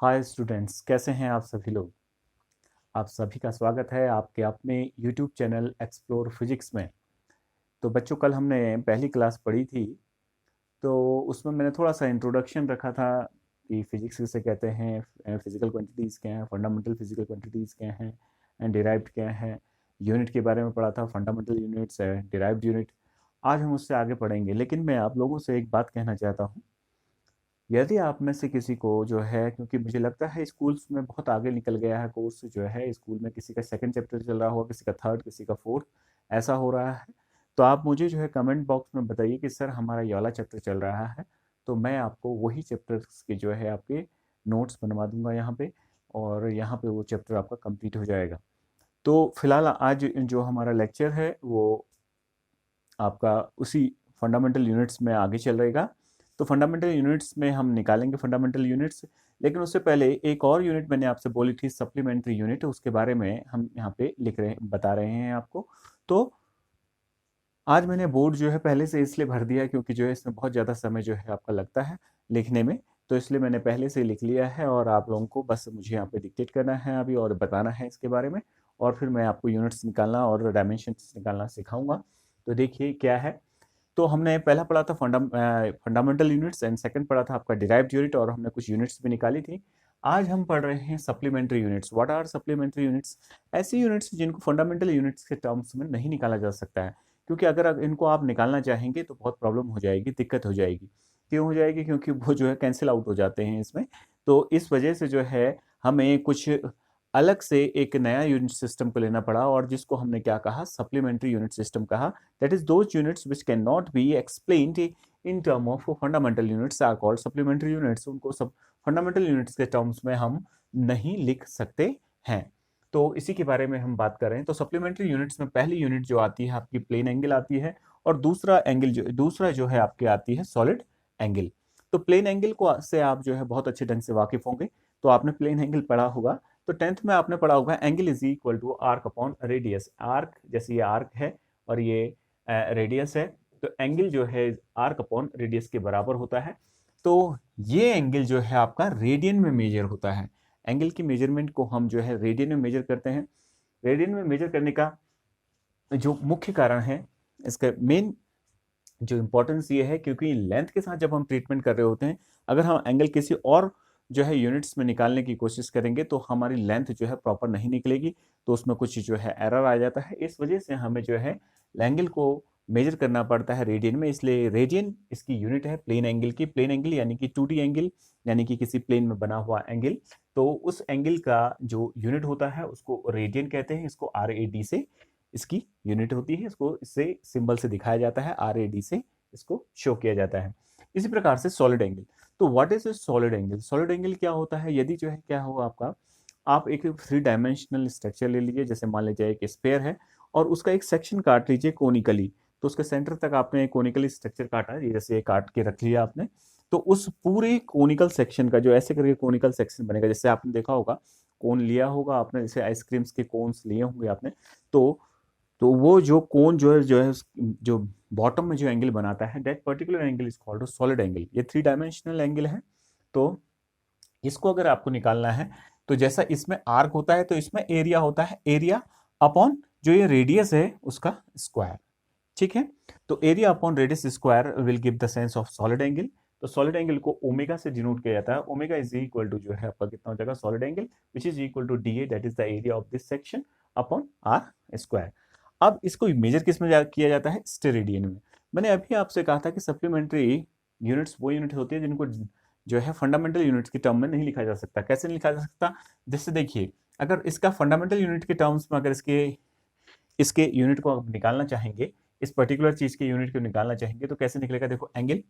Hi students, कैसे हैं आप सभी लोग। आप सभी का स्वागत है आपके अपने यूट्यूब चैनल एक्सप्लोर फिजिक्स में। तो बच्चों, कल हमने पहली क्लास पढ़ी थी, तो उसमें मैंने थोड़ा सा इंट्रोडक्शन रखा था कि फिजिक्स किसे कहते हैं, फिजिकल क्वांटिटीज़ क्या हैं, फंडामेंटल फिजिकल क्वांटिटीज़ क्या हैं एंड डिराइव्ड क्या है। यूनिट के बारे में पढ़ा था, फंडामेंटल यूनिट्स है, डिराइव्ड यूनिट। आज हम उससे आगे पढ़ेंगे, लेकिन मैं आप लोगों से एक बात कहना चाहता हूँ। यदि आप में से किसी को जो है, क्योंकि मुझे लगता है स्कूल्स में बहुत आगे निकल गया है कोर्स जो है, स्कूल में किसी का सेकंड चैप्टर चल रहा होगा, किसी का थर्ड, किसी का फोर्थ, ऐसा हो रहा है। तो आप मुझे जो है कमेंट बॉक्स में बताइए कि सर हमारा ये वाला चैप्टर चल रहा है, तो मैं आपको वही चैप्टर्स के जो है आपके नोट्स बनवा दूंगा यहाँ पे, और यहाँ पे वो चैप्टर आपका कंप्लीट हो जाएगा। तो फिलहाल आज जो हमारा लेक्चर है वो आपका उसी फंडामेंटल यूनिट्स में आगे चल रहेगा। तो फंडामेंटल यूनिट्स में हम निकालेंगे फंडामेंटल यूनिट्स, लेकिन उससे पहले एक और यूनिट मैंने आपसे बोली थी, सप्लीमेंट्री यूनिट, उसके बारे में हम यहाँ पे लिख रहे बता रहे हैं आपको। तो आज मैंने बोर्ड जो है पहले से इसलिए भर दिया है क्योंकि जो है इसमें बहुत ज़्यादा समय जो है आपका लगता है लिखने में, तो इसलिए मैंने पहले से लिख लिया है और आप लोगों को बस मुझे यहाँ पे डिक्टेट करना है अभी और बताना है इसके बारे में, और फिर मैं आपको यूनिट्स निकालना और डायमेंशंस निकालना सिखाऊंगा। तो देखिए क्या है। तो हमने पहला पढ़ा था फंडामेंटल यूनिट्स एंड सेकंड पढ़ा था आपका डिराइव्ड यूनिट, और हमने कुछ यूनिट्स भी निकाली थी। आज हम पढ़ रहे हैं supplementary units. What are supplementary units? ऐसी यूनिट्स जिनको फंडामेंटल यूनिट्स के टर्म्स में नहीं निकाला जा सकता है, क्योंकि अगर इनको आप निकालना चाहेंगे तो बहुत प्रॉब्लम हो जाएगी, दिक्कत हो जाएगी। क्यों हो जाएगी? क्योंकि वो जो है कैंसिल आउट हो जाते हैं इसमें। तो इस वजह से जो है हमें कुछ अलग से एक नया यूनिट सिस्टम को लेना पड़ा, और जिसको हमने क्या कहा, सप्लीमेंट्री यूनिट सिस्टम कहा। That is those units which can not be explained in term of fundamental units are called supplementary units. उनको सब फंडामेंटल यूनिट्स के टर्म्स में हम नहीं लिख सकते हैं। तो इसी के बारे में हम बात कर रहे हैं। तो सप्लीमेंट्री यूनिट्स में पहली यूनिट जो आती है आपकी प्लेन एंगल आती है, और दूसरा जो है आपकी आती है सॉलिड एंगल। तो प्लेन एंगल को से आप जो है बहुत अच्छे ढंग से वाकिफ होंगे। तो आपने प्लेन एंगल पढ़ा होगा, तो टेंथ में आपने पढ़ा होगा angle is equal to arc upon radius. Arc, जैसे ये आर्क है और ये रेडियस है, तो एंगल जो है आर्क अपॉन रेडियस के बराबर होता है। तो ये एंगल जो है आपका रेडियन में मेजर होता है। एंगल की मेजरमेंट को हम जो है रेडियन में मेजर करते हैं। रेडियन में मेजर करने का जो मुख्य कारण है, इसका मेन जो इंपॉर्टेंस ये है, क्योंकि लेंथ के साथ जब हम ट्रीटमेंट कर रहे होते हैं, अगर हम एंगल किसी और जो है यूनिट्स में निकालने की कोशिश करेंगे तो हमारी लेंथ जो है प्रॉपर नहीं निकलेगी, तो उसमें कुछ जो है एरर आ जाता है। इस वजह से हमें जो है एंगल को मेजर करना पड़ता है रेडियन में। इसलिए रेडियन इसकी यूनिट है प्लेन एंगल की। प्लेन एंगल यानी कि 2D एंगल, यानी कि किसी प्लेन में बना हुआ एंगल। तो उस एंगल का जो यूनिट होता है उसको रेडियन कहते हैं। इसको RAD से इसकी यूनिट होती है, इसको इससे सिंबल से दिखाया जाता है, RAD से इसको शो किया जाता है। इसी प्रकार से सॉलिड एंगल। तो what is a solid angle? Solid angle क्या होता है? यदि जो है क्या होगा आपका, आप एक 3 डायमेंशनल स्ट्रक्चर ले लीजिए, जैसे मान लीजिए एक स्फेयर है और उसका एक सेक्शन काट लीजिए कोनिकली। तो उसके सेंटर तक आपने कोनिकली स्ट्रक्चर काटा, जैसे ये काट के रख लिया आपने। तो उस पूरे कोनिकल सेक्शन का जो ऐसे करके कोनिकल सेक्शन बनेगा, जैसे आपने देखा होगा कोन लिया होगा आपने, जैसे आइसक्रीम्स के कोन्स लिए होंगे आपने। तो वो जो कोन जो है जो बॉटम में जो एंगल बनाता है, that particular angle is called solid angle. ये 3 डायमेंशनल एंगल है। तो इसको अगर आपको निकालना है, तो जैसा इसमें आर्क होता है तो इसमें एरिया होता है, एरिया अपॉन जो ये रेडियस है उसका स्क्वायर। ठीक है। तो area upon radius square will give the sense of solid angle. तो सॉलिड एंगल को ओमेगा से डिनोट किया जाता है। ओमेगा इज इक्वल टू जो है आपका कितना हो जाएगा, solid angle which is equal to DA, that is the area of this section, upon R square. अब इसको मेजर किस में किया जाता है? स्टेरेडियन में। मैंने अभी आपसे कहा था कि सप्लीमेंट्री यूनिट्स वो यूनिट होती है जिनको जो है फंडामेंटल यूनिट्स के टर्म में नहीं लिखा जा सकता। कैसे नहीं लिखा जा सकता? जैसे देखिए, अगर इसका फंडामेंटल यूनिट के टर्म्स में अगर इसके इसके यूनिट को आप निकालना चाहेंगे, इस पर्टिकुलर चीज के यूनिट को निकालना चाहेंगे, तो कैसे निकलेगा? देखो, एंगल,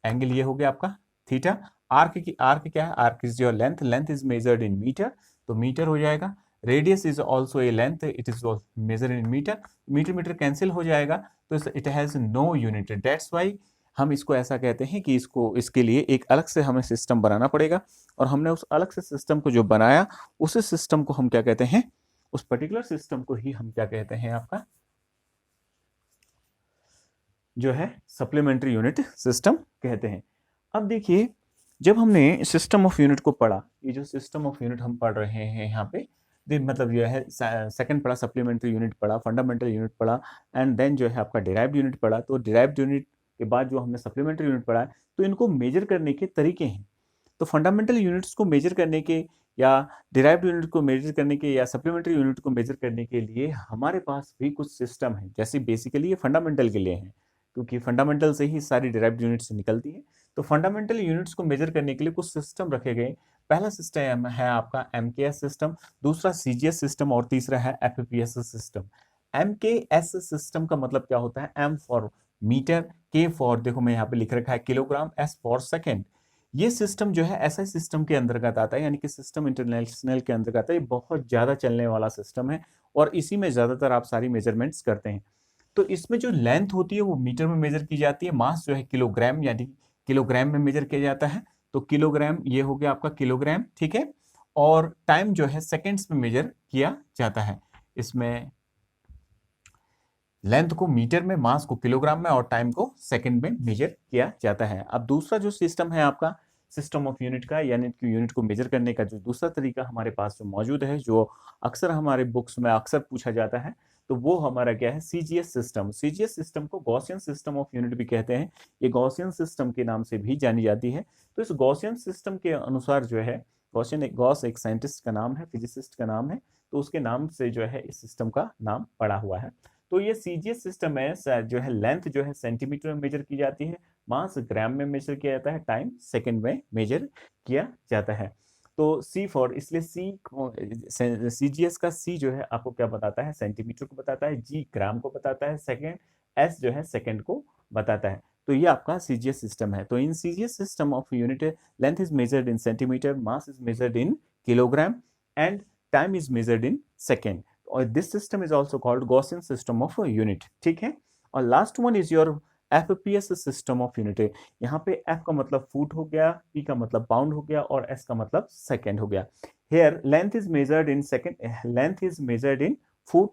एंगल ये हो गया आपका थीटा। आर्क क्या है? Arc is your length, length is measured in metre, तो मीटर हो जाएगा। Radius is also a length, it is measured in metre, metre metre cancel हो जाएगा, तो it has no unit. That's why हम इसको ऐसा कहते हैं कि इसको इसके लिए एक अलग से हमें सिस्टम बनाना पड़ेगा, और हमने उस अलग से सिस्टम को जो बनाया, उस सिस्टम को हम क्या कहते हैं? उस पर्टिकुलर सिस्टम को ही हम क्या कहते हैं आपका जो है सप्लीमेंट्री यूनिट सिस्टम कहते हैं। अब देखिए, जब हमने सिस्टम ऑफ यूनिट को पढ़ा, ये जो सिस्टम ऑफ यूनिट हम पढ़ रहे हैं यहाँ पे, मतलब यह है सेकंड पढ़ा, सप्लीमेंट्री यूनिट पढ़ा, फंडामेंटल यूनिट पढ़ा, एंड देन जो है आपका डिराइव्ड यूनिट पढ़ा। तो डिराइव्ड यूनिट के बाद जो हमने सप्लीमेंट्री यूनिट पढ़ा है, तो इनको मेजर करने के तरीके हैं। तो फंडामेंटल यूनिट्स को मेजर करने के, या डिराइव्ड यूनिट को मेजर करने के, या सप्लीमेंट्री यूनिट को मेजर करने के लिए हमारे पास भी कुछ सिस्टम है। जैसे बेसिकली ये फंडामेंटल के लिए है, क्योंकि फंडामेंटल से ही सारी डिराइव्ड यूनिट्स निकलती है। तो फंडामेंटल यूनिट्स को मेजर करने के लिए कुछ सिस्टम रखे गए। पहला सिस्टम है आपका एमकेएस सिस्टम, दूसरा सीजीएस सिस्टम, और तीसरा है एफपीएस सिस्टम। एमकेएस सिस्टम का मतलब क्या होता है? एम फॉर मीटर, के फॉर, देखो मैं यहाँ पे लिख रखा है किलोग्राम, एस फॉर सेकेंड। ये सिस्टम जो है एसआई सिस्टम के अंतर्गत आता है, यानी कि सिस्टम इंटरनेशनल के अंतर्गत आता है। ये बहुत ज्यादा चलने वाला सिस्टम है और इसी में ज्यादातर आप सारी मेजरमेंट्स करते हैं। तो इसमें जो लेंथ होती है वो मीटर में मेजर की जाती है, मास जो है किलोग्राम यानी किलोग्राम में मेजर किया जाता है। तो किलोग्राम ये हो गया आपका किलोग्राम, ठीक है। और टाइम जो है सेकेंड्स में मेजर किया जाता है। इसमें लेंथ को मीटर में, मास को किलोग्राम में, और टाइम को सेकंड में मेजर किया जाता है। अब दूसरा जो सिस्टम है आपका सिस्टम ऑफ यूनिट का, यानी कि यूनिट को मेजर करने का जो दूसरा तरीका हमारे पास जो मौजूद है, जो अक्सर हमारे बुक्स में अक्सर पूछा जाता है, तो वो हमारा क्या है? CGS system. सीजीएस सिस्टम को गॉसियन सिस्टम ऑफ यूनिट भी कहते हैं। ये गॉसियन सिस्टम के नाम से भी जानी जाती है। तो इस गॉसियन सिस्टम के अनुसार जो है, गॉस एक साइंटिस्ट का नाम है, फिजिसिस्ट का नाम है, तो उसके नाम से जो है इस सिस्टम का नाम पड़ा हुआ है। तो ये सीजीएस सिस्टम है, जो है लेंथ जो है सेंटीमीटर में मेजर की जाती है, मास ग्राम में मेजर किया जाता है, टाइम सेकंड में मेजर किया जाता है। तो सी फॉर, इसलिए सीजीएस का सी जो है आपको क्या बताता है? सेंटीमीटर को बताता है, जी ग्राम को बताता है, सेकंड एस जो है सेकंड को बताता है। तो ये आपका सीजीएस सिस्टम है। तो in CGS system of unit, length is measured in centimeter, mass is measured in kilogram, and time is measured in second. और this system is also called Gaussian system of unit, ठीक है। और last one is your FPS system of unit. यहाँ पे F का मतलब foot हो गया, पी का मतलब पाउंड हो गया, और एस का मतलब सेकेंड हो गया। Here length is measured in second, length is measured in foot,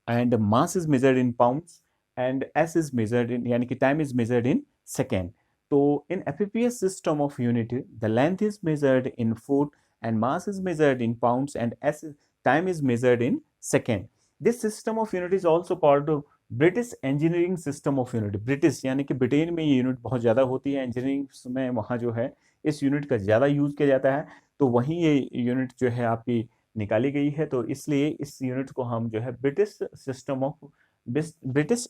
and mass is measured in pounds, and S is measured in, यानी कि time is measured in second. तो in FPS system of unit the length is measured in foot, and mass is measured in pounds, and time is measured in second. This system of unit is also called British engineering system of unit. British यानी कि Britain में ये unit बहुत ज़्यादा होती है, engineering में वहाँ जो है इस यूनिट का ज़्यादा यूज़ किया जाता है, तो वहीं ये यूनिट जो है आपकी निकाली गई है। तो इसलिए इस यूनिट को हम जो है British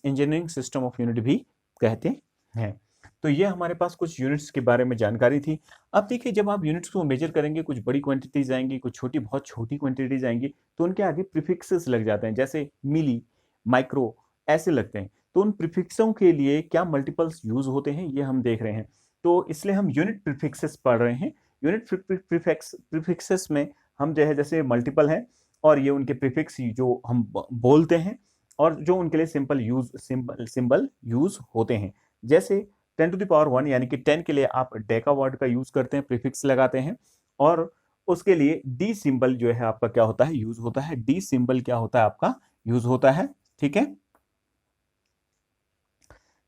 engineering system of unit भी कहते हैं। तो ये हमारे पास कुछ यूनिट्स के बारे में जानकारी थी। अब देखिए, जब आप यूनिट्स को मेजर करेंगे, कुछ बड़ी क्वांटिटीज आएंगी, कुछ छोटी, बहुत छोटी क्वांटिटीज आएंगी, तो उनके आगे प्रीफिक्सेस लग जाते हैं, जैसे मिली, माइक्रो, ऐसे लगते हैं। तो उन प्रीफिक्सों के लिए क्या मल्टीपल्स यूज होते हैं, ये हम देख रहे हैं। तो इसलिए हम यूनिट प्रीफिक्सेस पढ़ रहे हैं। यूनिट प्रीफिक्सेस में हम जो है, जैसे मल्टीपल हैं, और ये उनके प्रीफिक्स जो हम बोलते हैं, और जो उनके लिए सिंबल यूज होते हैं। जैसे 10 टू द पावर 1, यानी कि 10 के लिए आप डेका वर्ड का यूज करते हैं, प्रीफिक्स लगाते हैं, और उसके लिए डी सिंबल जो है आपका क्या होता है? यूज होता है। डी सिंबल क्या होता है आपका? यूज होता है, ठीक है।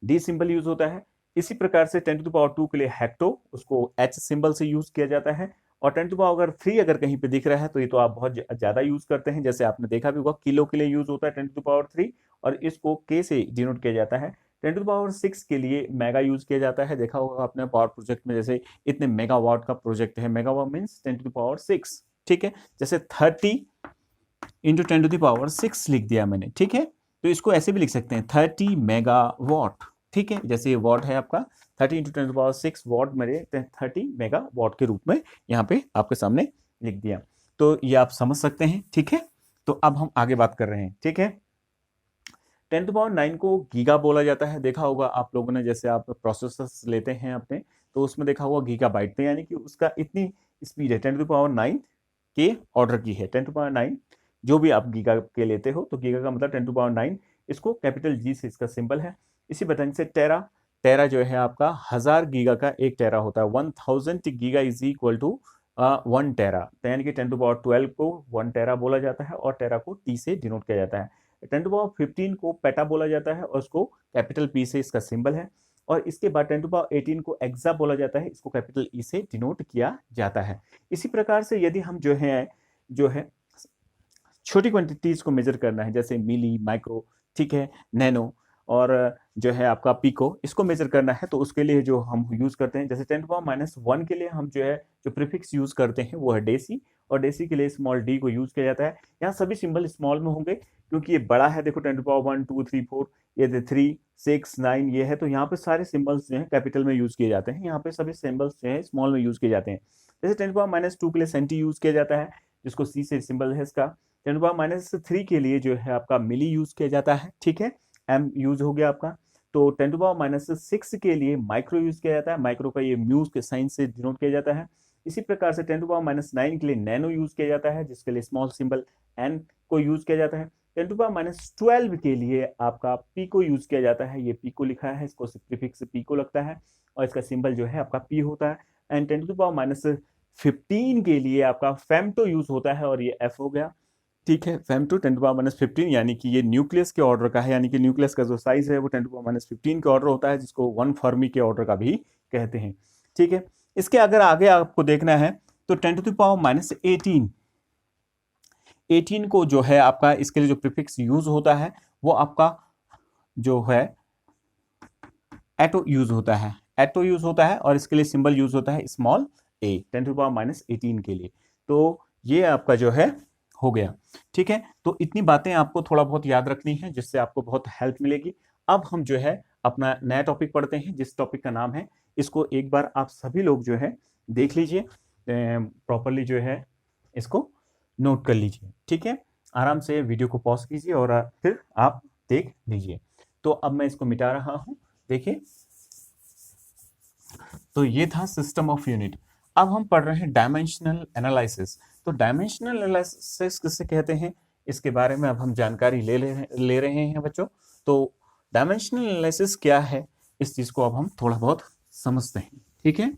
डी सिंबल यूज होता है। इसी प्रकार से 10 टू द पावर 2 के लिए हेक्टो, उसको एच सिंबल से यूज किया जाता है। और 10 टू द पावर 3 अगर कहीं पे दिख रहा है, तो ये तो आप बहुत ज्यादा यूज करते हैं। जैसे आपने देखा भी होगा, किलो के लिए यूज होता है 10 टू द पावर 3, और इसको के से डिनोट किया जाता है। 10 टू द पावर 6 के लिए मेगा यूज किया जाता है। देखा होगा आपने पावर प्रोजेक्ट में, जैसे इतने मेगावाट का प्रोजेक्ट है, megawatt means 10 to the power 6, ठीक है। जैसे 30 इंटू 10 टू द पावर 6 लिख दिया मैंने, ठीक है। तो इसको ऐसे भी लिख सकते हैं, 30 मेगावाट, ठीक है। जैसे ये वॉट है आपका, 30 into 10 to the power 6 watt मेरे 30 मेगावाट के रूप में यहाँ पे आपके सामने लिख दिया। तो ये आप समझ सकते हैं, ठीक है। तो अब हम आगे बात कर रहे हैं, ठीक है। 10 टू पावर 9 को गीगा बोला जाता है। देखा होगा आप लोगों ने, जैसे आप प्रोसेसर्स लेते हैं अपने, तो उसमें देखा होगा गीगा बाइट में, यानी कि उसका इतनी स्पीड है, 10 टू पावर 9 के ऑर्डर की है। 10 टू पावर 9 जो भी आप गीगा के लेते हो, तो गीगा का मतलब 10 टू पावर 9, इसको कैपिटल जी से इसका सिंबल है। इसी बतन से टेरा, टेरा जो है आपका 1000 गीगा का 1 टेरा होता है। 1000 गीगा इज इक्वल टू 1 टेरा, यानी कि 10 टू पावर 12 को 1 टेरा बोला जाता है, और टेरा को टी से डिनोट किया जाता है। 10 टू पावर 15 को पेटा बोला जाता है, और उसको कैपिटल पी से इसका सिंबल है। और इसके बाद 10⁻18 को एक्सा बोला जाता है, इसको कैपिटल ई से डिनोट किया जाता है। इसी प्रकार से यदि हम जो है छोटी क्वांटिटीज को मेजर करना है, जैसे मिली, माइक्रो, ठीक है, नैनो और जो है आपका पिको, इसको मेजर करना है तो उसके लिए जो हम यूज करते हैं, जैसे 10⁻1 के लिए हम जो प्रीफिक्स यूज करते हैं वो है डेसी, और डेसी के लिए स्मॉल डी को यूज किया जाता है। यहाँ सभी सिंबल स्मॉल में होंगे क्योंकि ये बड़ा है, देखो 10⁻1 2 3 4, ये 3 6 9 ये है, तो यहाँ पे सारे सिंबल्स जो है कैपिटल में यूज किए जाते हैं, यहाँ पे सभी सिंबल्स जो है स्मॉल में यूज किए जाते हैं। जैसे 10⁻2 के लिए सेंटी यूज किया जाता है, जिसको सी से सिंबल है इसका। 10⁻3 के लिए जो है आपका मिली यूज किया जाता है, ठीक है, एम यूज हो गया आपका। तो 10⁻6 के लिए माइक्रो यूज किया जाता है, माइक्रो का ये म्यूज के साइन से डिनोट किया जाता है। इसी प्रकार से 10⁻9 के लिए नैनो यूज किया जाता है, जिसके लिए स्मॉल सिंबल एन को यूज किया जाता है। 10⁻12 के लिए आपका पी को यूज किया जाता है, ये पी को लिखा है, इसको प्रीफिक्स पी को लगता है और इसका सिंबल जो है आपका पी होता है। एंड 10⁻15 के लिए आपका फेमटो यूज होता है और ये एफ हो गया, ठीक है। फेमटो 10⁻15 यानी कि ये न्यूक्लियस के ऑर्डर का है, यानी कि न्यूक्लियस का जो साइज है वो 10⁻15 के ऑर्डर होता है, जिसको 1 फर्मी के ऑर्डर का भी कहते हैं, ठीक है। इसके अगर आगे आपको देखना है तो 10⁻18 को जो है आपका, इसके लिए जो प्रीफिक्स यूज होता है वो आपका जो है एटो यूज होता है, एटो यूज होता है और इसके लिए सिंबल यूज होता है स्मॉल ए 10⁻18 के लिए। तो ये आपका जो है हो गया, ठीक है। तो इतनी बातें आपको थोड़ा बहुत याद रखनी है, जिससे आपको बहुत हेल्प मिलेगी। अब हम जो है अपना नया टॉपिक पढ़ते हैं, जिस टॉपिक का नाम है, इसको एक बार आप सभी लोग जो है देख लीजिए, प्रॉपरली जो है इसको नोट कर लीजिए, ठीक है। आराम से वीडियो को पॉज कीजिए और फिर आप देख लीजिए। तो अब मैं इसको मिटा रहा हूं, देखिए। तो ये था सिस्टम ऑफ यूनिट। अब हम पढ़ रहे हैं डायमेंशनल एनालिसिस। तो डायमेंशनल एनालिसिस किसे कहते हैं, इसके बारे में अब हम जानकारी ले रहे हैं बच्चों। तो डायमेंशनल एनालिसिस क्या है, इस चीज को अब हम थोड़ा बहुत समझते हैं, ठीक है।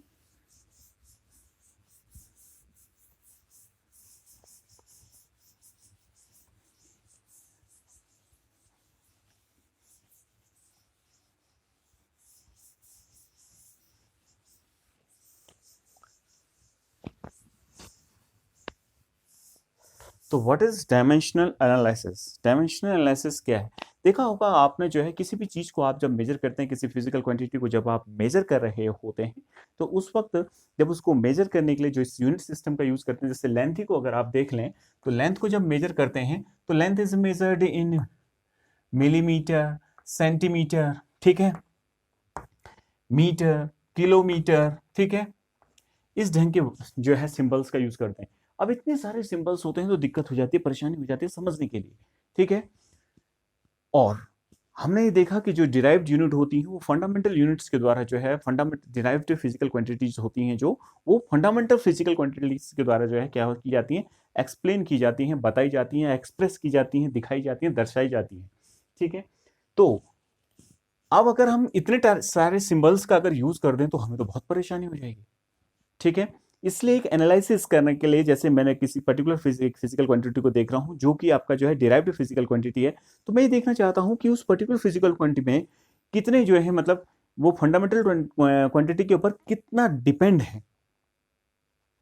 तो what is dimensional analysis? Dimensional analysis क्या है? देखा होगा आपने जो है, किसी भी चीज को आप जब मेजर करते हैं, किसी फिजिकल क्वांटिटी को जब आप मेजर कर रहे होते हैं, तो उस वक्त जब उसको मेजर करने के लिए जो इस यूनिट सिस्टम का यूज करते हैं, जैसे लेंथ ही को अगर आप देख लें, तो लेंथ को जब मेजर करते हैं तो length is measured in millimetre, centimetre, ठीक है, मीटर, किलोमीटर, ठीक है। इस ढंग के जो है सिंबल्स का यूज करते हैं। अब इतने सारे सिंबल्स होते हैं तो दिक्कत हो जाती है, परेशानी हो जाती है समझने के लिए, ठीक है। और हमने ये देखा कि जो डिराइव्ड यूनिट होती है वो फंडामेंटल यूनिट्स के द्वारा जो है, फंडामेंटल डिराइव्ड फिजिकल क्वांटिटीज होती हैं, जो वो फंडामेंटल फिजिकल क्वांटिटीज के द्वारा जो है क्या की जाती हैं, एक्सप्लेन की जाती हैं, बताई जाती हैं, एक्सप्रेस की जाती हैं, दिखाई जाती हैं, दर्शाई जाती हैं, ठीक है। तो अब अगर हम इतने सारे सिंबल्स का अगर यूज कर दें तो हमें तो बहुत परेशानी हो जाएगी, ठीक है। इसलिए एक एनालिसिस करने के लिए, जैसे मैंने किसी पर्टिकुलर फिजिकल क्वांटिटी को देख रहा हूं जो कि आपका जो है डिराइव्ड फिजिकल क्वांटिटी है, तो मैं ये देखना चाहता हूं कि उस पर्टिकुलर फिजिकल क्वांटिटी में कितने जो है, मतलब वो फंडामेंटल क्वांटिटी के ऊपर कितना डिपेंड है,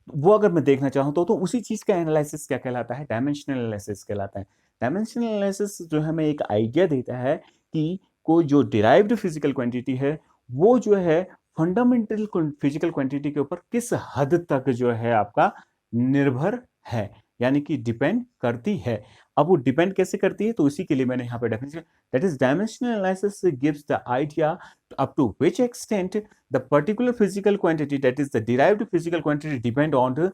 वो अगर मैं देखना चाहूँ तो उसी चीज का एनालिसिस क्या कहलाता है, डायमेंशनल एनालिसिस कहलाता है। डायमेंशनल एनालिसिस जो हमें एक आइडिया देता है कि कोई जो डिराइव्ड फिजिकल क्वांटिटी है वो जो है फंडामेंटल फिजिकल क्वांटिटी के ऊपर किस हद तक जो है आपका निर्भर है, यानी कि डिपेंड करती है। अब वो डिपेंड कैसे करती है, तो इसी के लिए मैंने यहाँ पे definition, that is dimensional analysis gives the idea up to which extent the particular physical quantity, that is the derived physical quantity, depend on the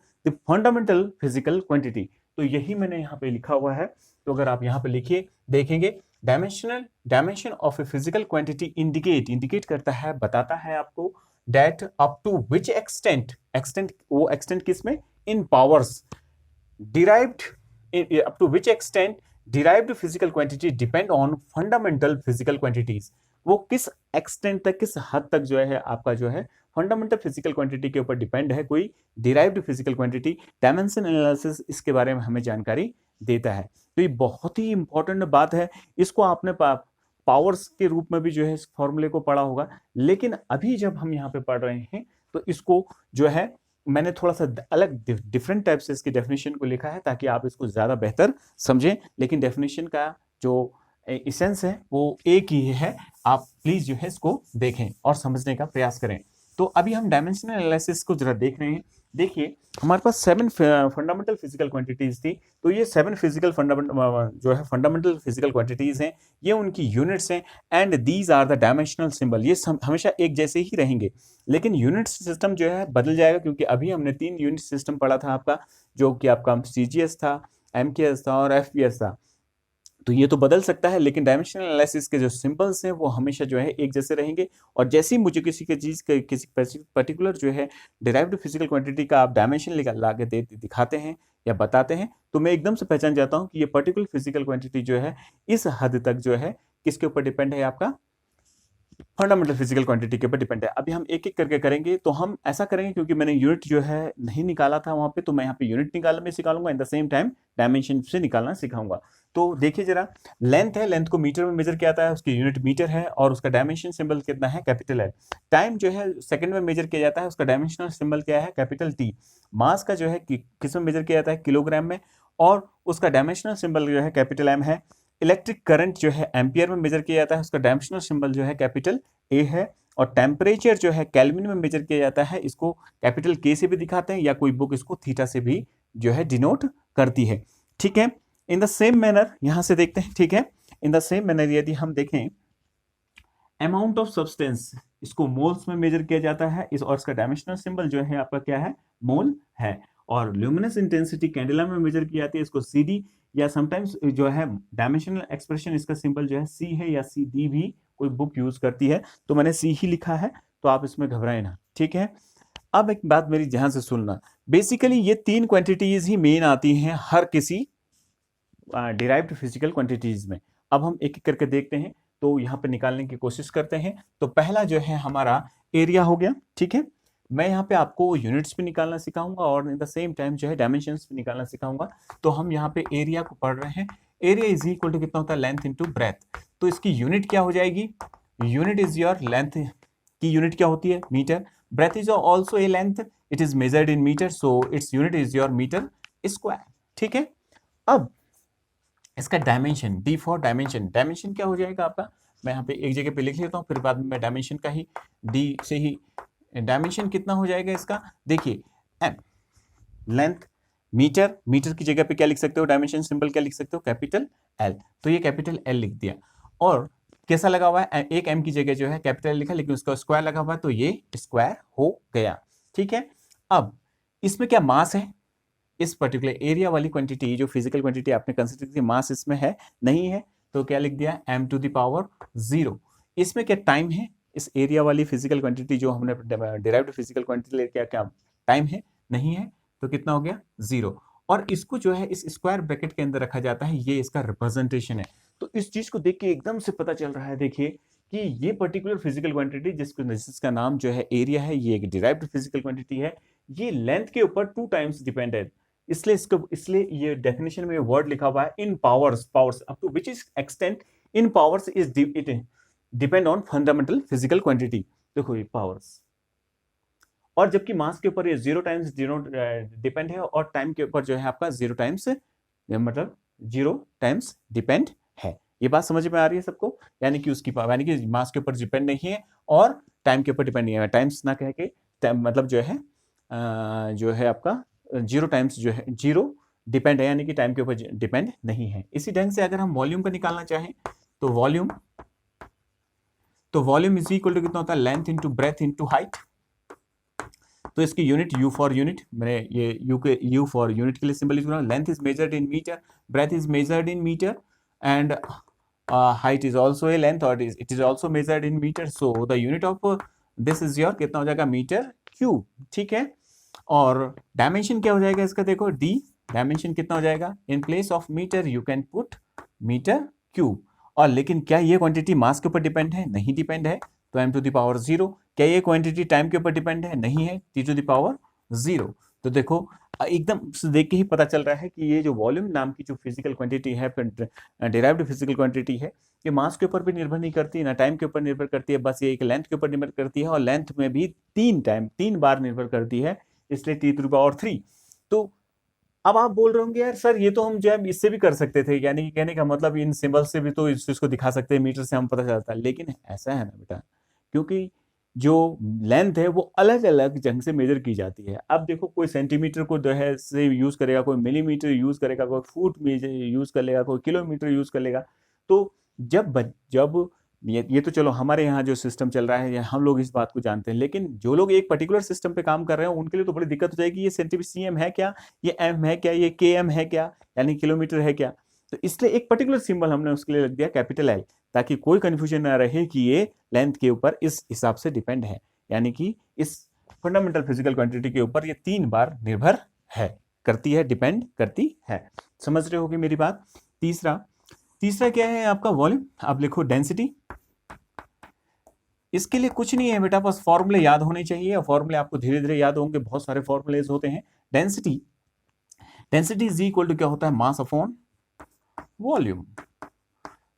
fundamental physical quantity। तो यही मैंने यहाँ पे लिखा हुआ है। तो अगर आप यहाँ पे लिखिए, देखेंगे, dimension of a physical quantity indicate करता है, बताता है आपको, that up to which extent, वो extent किस में, in powers, derived up to which extent derived physical quantity depend on fundamental physical quantities। वो किस एक्सटेंट तक, किस हद तक जो है आपका जो है फंडामेंटल फिजिकल क्वांटिटी के ऊपर डिपेंड है कोई derived physical quantity. Dimension analysis इसके बारे में हमें जानकारी देता है। तो ये बहुत ही इंपॉर्टेंट बात है, इसको आपने पावर्स के रूप में भी जो है इस फॉर्मूले को पढ़ा होगा, लेकिन अभी जब हम यहाँ पे पढ़ रहे हैं तो इसको जो है मैंने थोड़ा सा अलग डिफरेंट टाइप से इसकी डेफिनेशन को लिखा है ताकि आप इसको ज़्यादा बेहतर समझें, लेकिन डेफिनेशन का जो एसेंस है वो एक ही है। आप प्लीज़ जो है इसको देखें और समझने का प्रयास करें। तो अभी हम डायमेंशनल एनालिसिस को जरा देख रहे हैं। देखिए हमारे पास 7 फंडामेंटल फिजिकल क्वांटिटीज थी, तो ये 7 फिजिकल फंडामेंटल फिजिकल क्वांटिटीज हैं, ये उनकी यूनिट्स हैं and these are the dimensional symbol. ये हमेशा एक जैसे ही रहेंगे, लेकिन यूनिट सिस्टम जो है बदल जाएगा, क्योंकि अभी हमने 3 यूनिट सिस्टम पढ़ा था आपका, जो कि आपका CGS था, MKS था और FPS था। तो ये तो बदल सकता है, लेकिन डायमेंशनल एनालिसिस के जो सिंबल्स हैं वो हमेशा जो है एक जैसे रहेंगे। और जैसे ही मुझे किसी के चीज़ के किसी पर्टिकुलर जो है डिराइव्ड फिजिकल क्वांटिटी का आप डायमेंशन ला के दिखाते हैं या बताते हैं, तो मैं एकदम से पहचान जाता हूँ कि ये पर्टिकुलर फिजिकल क्वांटिटी जो है इस हद तक जो है किसके ऊपर डिपेंड है, आपका फंडामेंटल फिजिकल क्वांटिटी के ऊपर डिपेंड है। अभी हम एक एक करके करेंगे। तो हम ऐसा करेंगे, क्योंकि मैंने यूनिट जो है नहीं निकाला था वहां पे, तो मैं यहाँ पे यूनिट निकालना भी सिखाऊंगा, in the same time dimension से निकालना सिखाऊंगा। तो देखिए जरा, लेंथ है, लेंथ को मीटर में मेजर किया जाता है, उसकी यूनिट मीटर है और उसका डायमेंशन सिंबल कितना है, कैपिटल L। टाइम जो है सेकंड में मेजर किया जाता है, उसका डायमेंशनल सिंबल क्या है, कैपिटल T। मास का जो है किस में मेजर किया जाता है, किलोग्राम में, और उसका डायमेंशनल सिंबल जो है कैपिटल M है। इलेक्ट्रिक करंट जो है एम्पियर में मेजर किया जाता है, उसका डायमेंशनल सिंबल जो है कैपिटल A है। और टेम्परेचर जो है केल्विन में मेजर किया जाता है, इसको कैपिटल K से भी दिखाते हैं, या कोई बुक इसको थीटा से भी जो है डिनोट करती है। ठीक है, इन द सेम मैनर यहां से देखते हैं। ठीक है, इन द सेम मैनर यदि हम देखें, अमाउंट ऑफ सब्सटेंस, इसको मोल्स में मेजर किया जाता है, इस और इसका डायमेंशनल सिंबल जो है आपका क्या है, मोल है। और ल्यूमिनस इंटेंसिटी कैंडेला में मेजर की जाती है, इसको CD, या समटाइम्स जो है डायमेंशनल एक्सप्रेशन इसका सिंबल जो है C है, या CD भी कोई बुक यूज करती है, तो मैंने C ही लिखा है, तो आप इसमें घबराए ना। ठीक है, अब एक बात मेरी ध्यान से सुनना, बेसिकली ये 3 क्वांटिटीज ही मेन आती हैं हर किसी डिराइव्ड फिजिकल क्वांटिटीज में। अब हम एक एक करके देखते हैं, तो यहाँ पे निकालने की कोशिश करते हैं। तो पहला जो है हमारा एरिया हो गया। ठीक है, मैं यहाँ पे आपको यूनिट्स भी निकालना सिखाऊंगा और इन द सेम टाइम जो है डायमेंशंस भी निकालना सिखाऊंगा। तो हम यहाँ पे एरिया को पढ़ रहे हैं। एरिया इज इक्वल टू कितना होता है, लेंथ इनटू ब्रेथ। तो इसकी यूनिट क्या हो जाएगी, यूनिट इज योर लेंथ की यूनिट क्या होती है, metre. Breath is also a length, it is measured in metre, so its unit is your metre square. ठीक है, अब इसका dimension, D for dimension, dimension क्या हो जाएगा आपका, मैं यहाँ पे एक जगह पे लिख लेता हूँ, फिर बाद में मैं डायमेंशन का ही D से ही डायमेंशन कितना हो जाएगा इसका, देखिए M, लेंथ, मीटर, मीटर की जगह पे क्या लिख सकते हो, डायमेंशन सिंबल क्या लिख सकते हो, कैपिटल L। तो ये कैपिटल L लिख दिया, और कैसा लगा हुआ है, एक M की जगह जो है कैपिटल L लिखा, लेकिन उसका स्क्वायर लगा हुआ है, तो ये स्क्वायर हो गया। ठीक है, अब इसमें क्या मास है, इस पर्टिकुलर एरिया वाली क्वांटिटी जो फिजिकल क्वांटिटी आपने कंसीडर की, मास इसमें है नहीं है, तो क्या लिख दिया, m टू द पावर 0। इसमें क्या टाइम है, इस एरिया वाली फिजिकल क्वांटिटी जो हमने डिराइव्ड फिजिकल क्वांटिटी लेके क्या टाइम है, नहीं है, तो कितना हो गया, 0। और इसको जो है इस स्क्वायर ब्रैकेट के अंदर रखा जाता है, ये इसका रिप्रेजेंटेशन है। तो इस चीज को देख के एकदम से पता चल रहा है, देखिए कि ये पर्टिकुलर फिजिकल क्वांटिटी जिसका नाम जो है एरिया है, ये एक डिराइव्ड फिजिकल क्वांटिटी है, ये लेंथ के ऊपर 2 टाइम्स डिपेंड है। इसलिए ये डेफिनेशन में वर्ड लिखा हुआ है in powers, powers up to which is extent in powers is it depend on fundamental physical quantity. देखो ये पावर्स, और जबकि मास के ऊपर ये 0 टाइम्स डिपेंड है, और टाइम के ऊपर जो है आपका 0 टाइम्स, मतलब 0 टाइम्स डिपेंड है। ये बात समझ में आ रही है सबको, यानी कि उसकी यानी कि मास के ऊपर डिपेंड नहीं है और टाइम के ऊपर डिपेंड नहीं है। टाइम्स ना कह के मतलब जो है आपका 0 टाइम्स जो है 0 डिपेंड है, यानी कि टाइम के ऊपर डिपेंड नहीं है। इसी ढंग से अगर हम वॉल्यूम का निकालना चाहें, तो वॉल्यूम इज इक्वल टू कितना होता है, length into breadth into height. तो इसकी यूनिट U फॉर यूनिट, मैंने ये U फॉर यूनिट के लिए सिंबल यूज कर रहा हूं। Length is measured in meter, breath is measured in meter, and height is also a length और it is also measured in metre. So the unit of this is your कितना हो जाएगा, metre cube. ठीक है, और dimension क्या हो जाएगा इसका, देखो D, डायमेंशन कितना हो जाएगा, in place of metre you can put metre cube. और लेकिन क्या ये क्वांटिटी मास के ऊपर डिपेंड है, नहीं डिपेंड है, तो m टू द पावर 0। क्या ये क्वांटिटी टाइम के ऊपर डिपेंड है, नहीं है, t टू द पावर 0। तो देखो एकदम से देख के ही पता चल रहा है कि ये जो वॉल्यूम नाम की जो फिजिकल क्वांटिटी है, डिराइव्ड फिजिकल क्वांटिटी है, ये मास के ऊपर भी निर्भर नहीं करती, ना टाइम के ऊपर निर्भर करती है, बस ये एक लेंथ के ऊपर निर्भर करती है, और लेंथ में भी 3 बार निर्भर करती है, इसलिए T⁻3। तो अब आप बोल रहे होंगे यार सर ये तो हम जो है इससे भी कर सकते थे, यानी कि कहने का मतलब इन सिंबल से भी तो इस चीज को दिखा सकते हैं, मीटर से हम पता चलता है, लेकिन ऐसा है ना बेटा, क्योंकि जो लेंथ है वो अलग अलग ढंग से मेजर की जाती है। अब देखो कोई सेंटीमीटर को जो है से यूज करेगा, कोई मिलीमीटर यूज करेगा, कोई फुट यूज कर लेगा, कोई किलोमीटर यूज कर लेगा। तो जब ये तो चलो हमारे यहाँ जो सिस्टम चल रहा है हम लोग इस बात को जानते हैं, लेकिन जो लोग एक पर्टिकुलर सिस्टम पे काम कर रहे हैं उनके लिए तो बड़ी दिक्कत हो जाएगी, ये सेंटीमीटर सीएम है क्या, ये एम है क्या, ये के एम है क्या, यानी किलोमीटर है क्या। तो इसलिए एक पर्टिकुलर सिंबल हमने उसके लिए लग दिया कैपिटल एल, ताकि कोई कंफ्यूजन ना रहे कि ये लेंथ के ऊपर इस हिसाब से डिपेंड है, यानी कि इस फंडामेंटल फिजिकल क्वांटिटी के ऊपर ये 3 बार निर्भर है, करती है, डिपेंड करती है। समझ रहे होगी मेरी बात। तीसरा क्या है आपका वॉल्यूम। आप लिखो डेंसिटी। इसके लिए कुछ नहीं है बेटा, बस फॉर्मूले याद होने चाहिए, और फॉर्मूले आपको धीरे धीरे याद होंगे, बहुत सारे फॉर्मूलेज होते हैं। डेंसिटी इज इक्वल टू क्या होता है, मास अपॉन वॉल्यूम।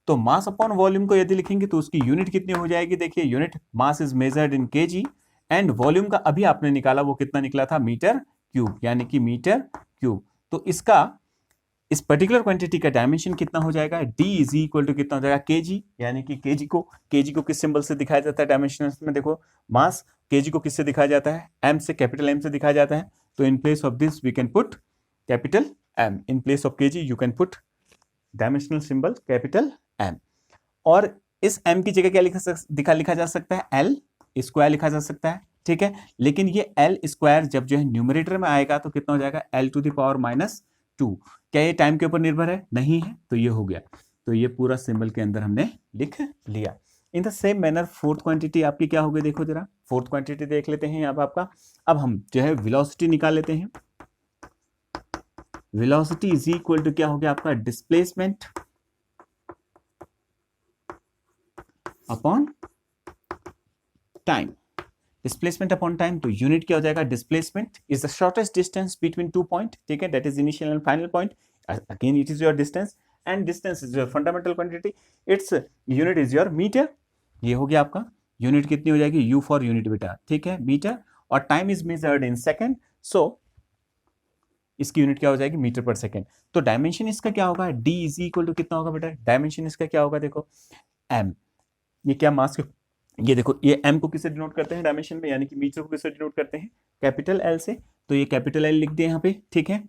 तो मास अपॉन वॉल्यूम को यदि लिखेंगे तो उसकी यूनिट कितनी हो जाएगी, देखिए unit mass is measured in KG, and volume का अभी आपने निकाला वो कितना निकला था, मीटर क्यूब, यानी कि मीटर क्यूब। तो इसका इस पर्टिकुलर क्वांटिटी का डायमेंशन कितना हो जाएगा, d इज इक्वल टू कितना हो जाएगा, केजी, यानी कि केजी को किस सिंबल से दिखाया जाता है डायमेंशन में, देखो मास केजी को किससे दिखाया जाता है, m से, कैपिटल M से दिखाया जाता है। तो in place of this we can put capital M, in place of KG you can put dimensional symbol capital M। और इस m की जगह क्या लिखा जा सकता है, l स्क्वायर लिखा जा सकता है, ठीक है। लेकिन ये l स्क्वायर जब जो है न्यूमरेटर में आएगा तो कितना हो जाएगा, l⁻⁻²। क्या ये टाइम के ऊपर निर्भर है, नहीं है, तो ये हो गया। तो ये पूरा सिंबल के अंदर हमने लिख लिया। In the same manner fourth quantity आपकी क्या हो गई, देखो जरा फोर्थ क्वांटिटी देख लेते हैं अब आपका। अब हम जो है वेलोसिटी निकाल लेते हैं। वेलोसिटी इज इक्वल टू क्या हो गया आपका, displacement upon time. Displacement upon time, तो यूनिट क्या हो जाएगा, displacement is the shortest distance between 2 point, ठीक है, that is initial and final point. Again it is your distance, and distance is your fundamental quantity, its unit is your metre. ये हो गया आपका, यूनिट कितनी हो जाएगी, यू फॉर यूनिट बेटा, ठीक है, मीटर। और time is measured in second, so इसकी यूनिट क्या हो जाएगी, मीटर पर सेकेंड। तो डायमेंशन इसका क्या होगा, डी इज इक्वल टू कितना होगा बेटा, डायमेंशन इसका क्या होगा, देखो एम, ये क्या मास, ये देखो ये m को किससे डिनोट करते हैं डायमेंशन में, यानी कि मीटर को किससे डिनोट करते हैं, कैपिटल L से। तो ये कैपिटल L लिख दिए यहाँ पे, ठीक है।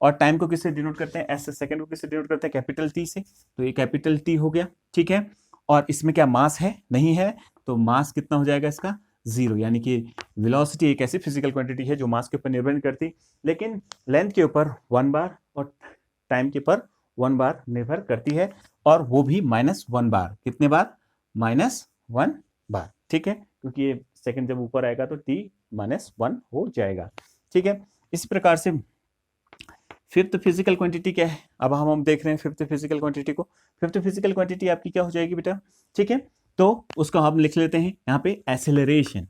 और टाइम को किससे डिनोट करते हैं, S से। सेकंड को किससे डिनोट करते हैं, कैपिटल T से। तो ये कैपिटल T हो गया, ठीक है। और इसमें क्या मास है, नहीं है, तो मास कितना हो जाएगा इसका, 0। यानी कि वेलोसिटी एक ऐसी फिजिकल क्वांटिटी है जो मास के ऊपर निर्भर नहीं करती, लेकिन लेंथ के ऊपर 1 बार और टाइम के ऊपर 1 बार निर्भर करती है, और वो भी -1 बार। कितने बार, -1 बार, ठीक है, क्योंकि ये सेकंड जब ऊपर आएगा तो T-1 हो जाएगा, ठीक है। इस प्रकार से फिफ्थ फिजिकल क्वांटिटी क्या है, अब हम देख रहे हैं फिफ्थ फिजिकल क्वांटिटी को। फिफ्थ फिजिकल क्वांटिटी आपकी क्या हो जाएगी बेटा, ठीक है। तो उसका हम लिख लेते हैं यहाँ पे एक्सेलरेशन।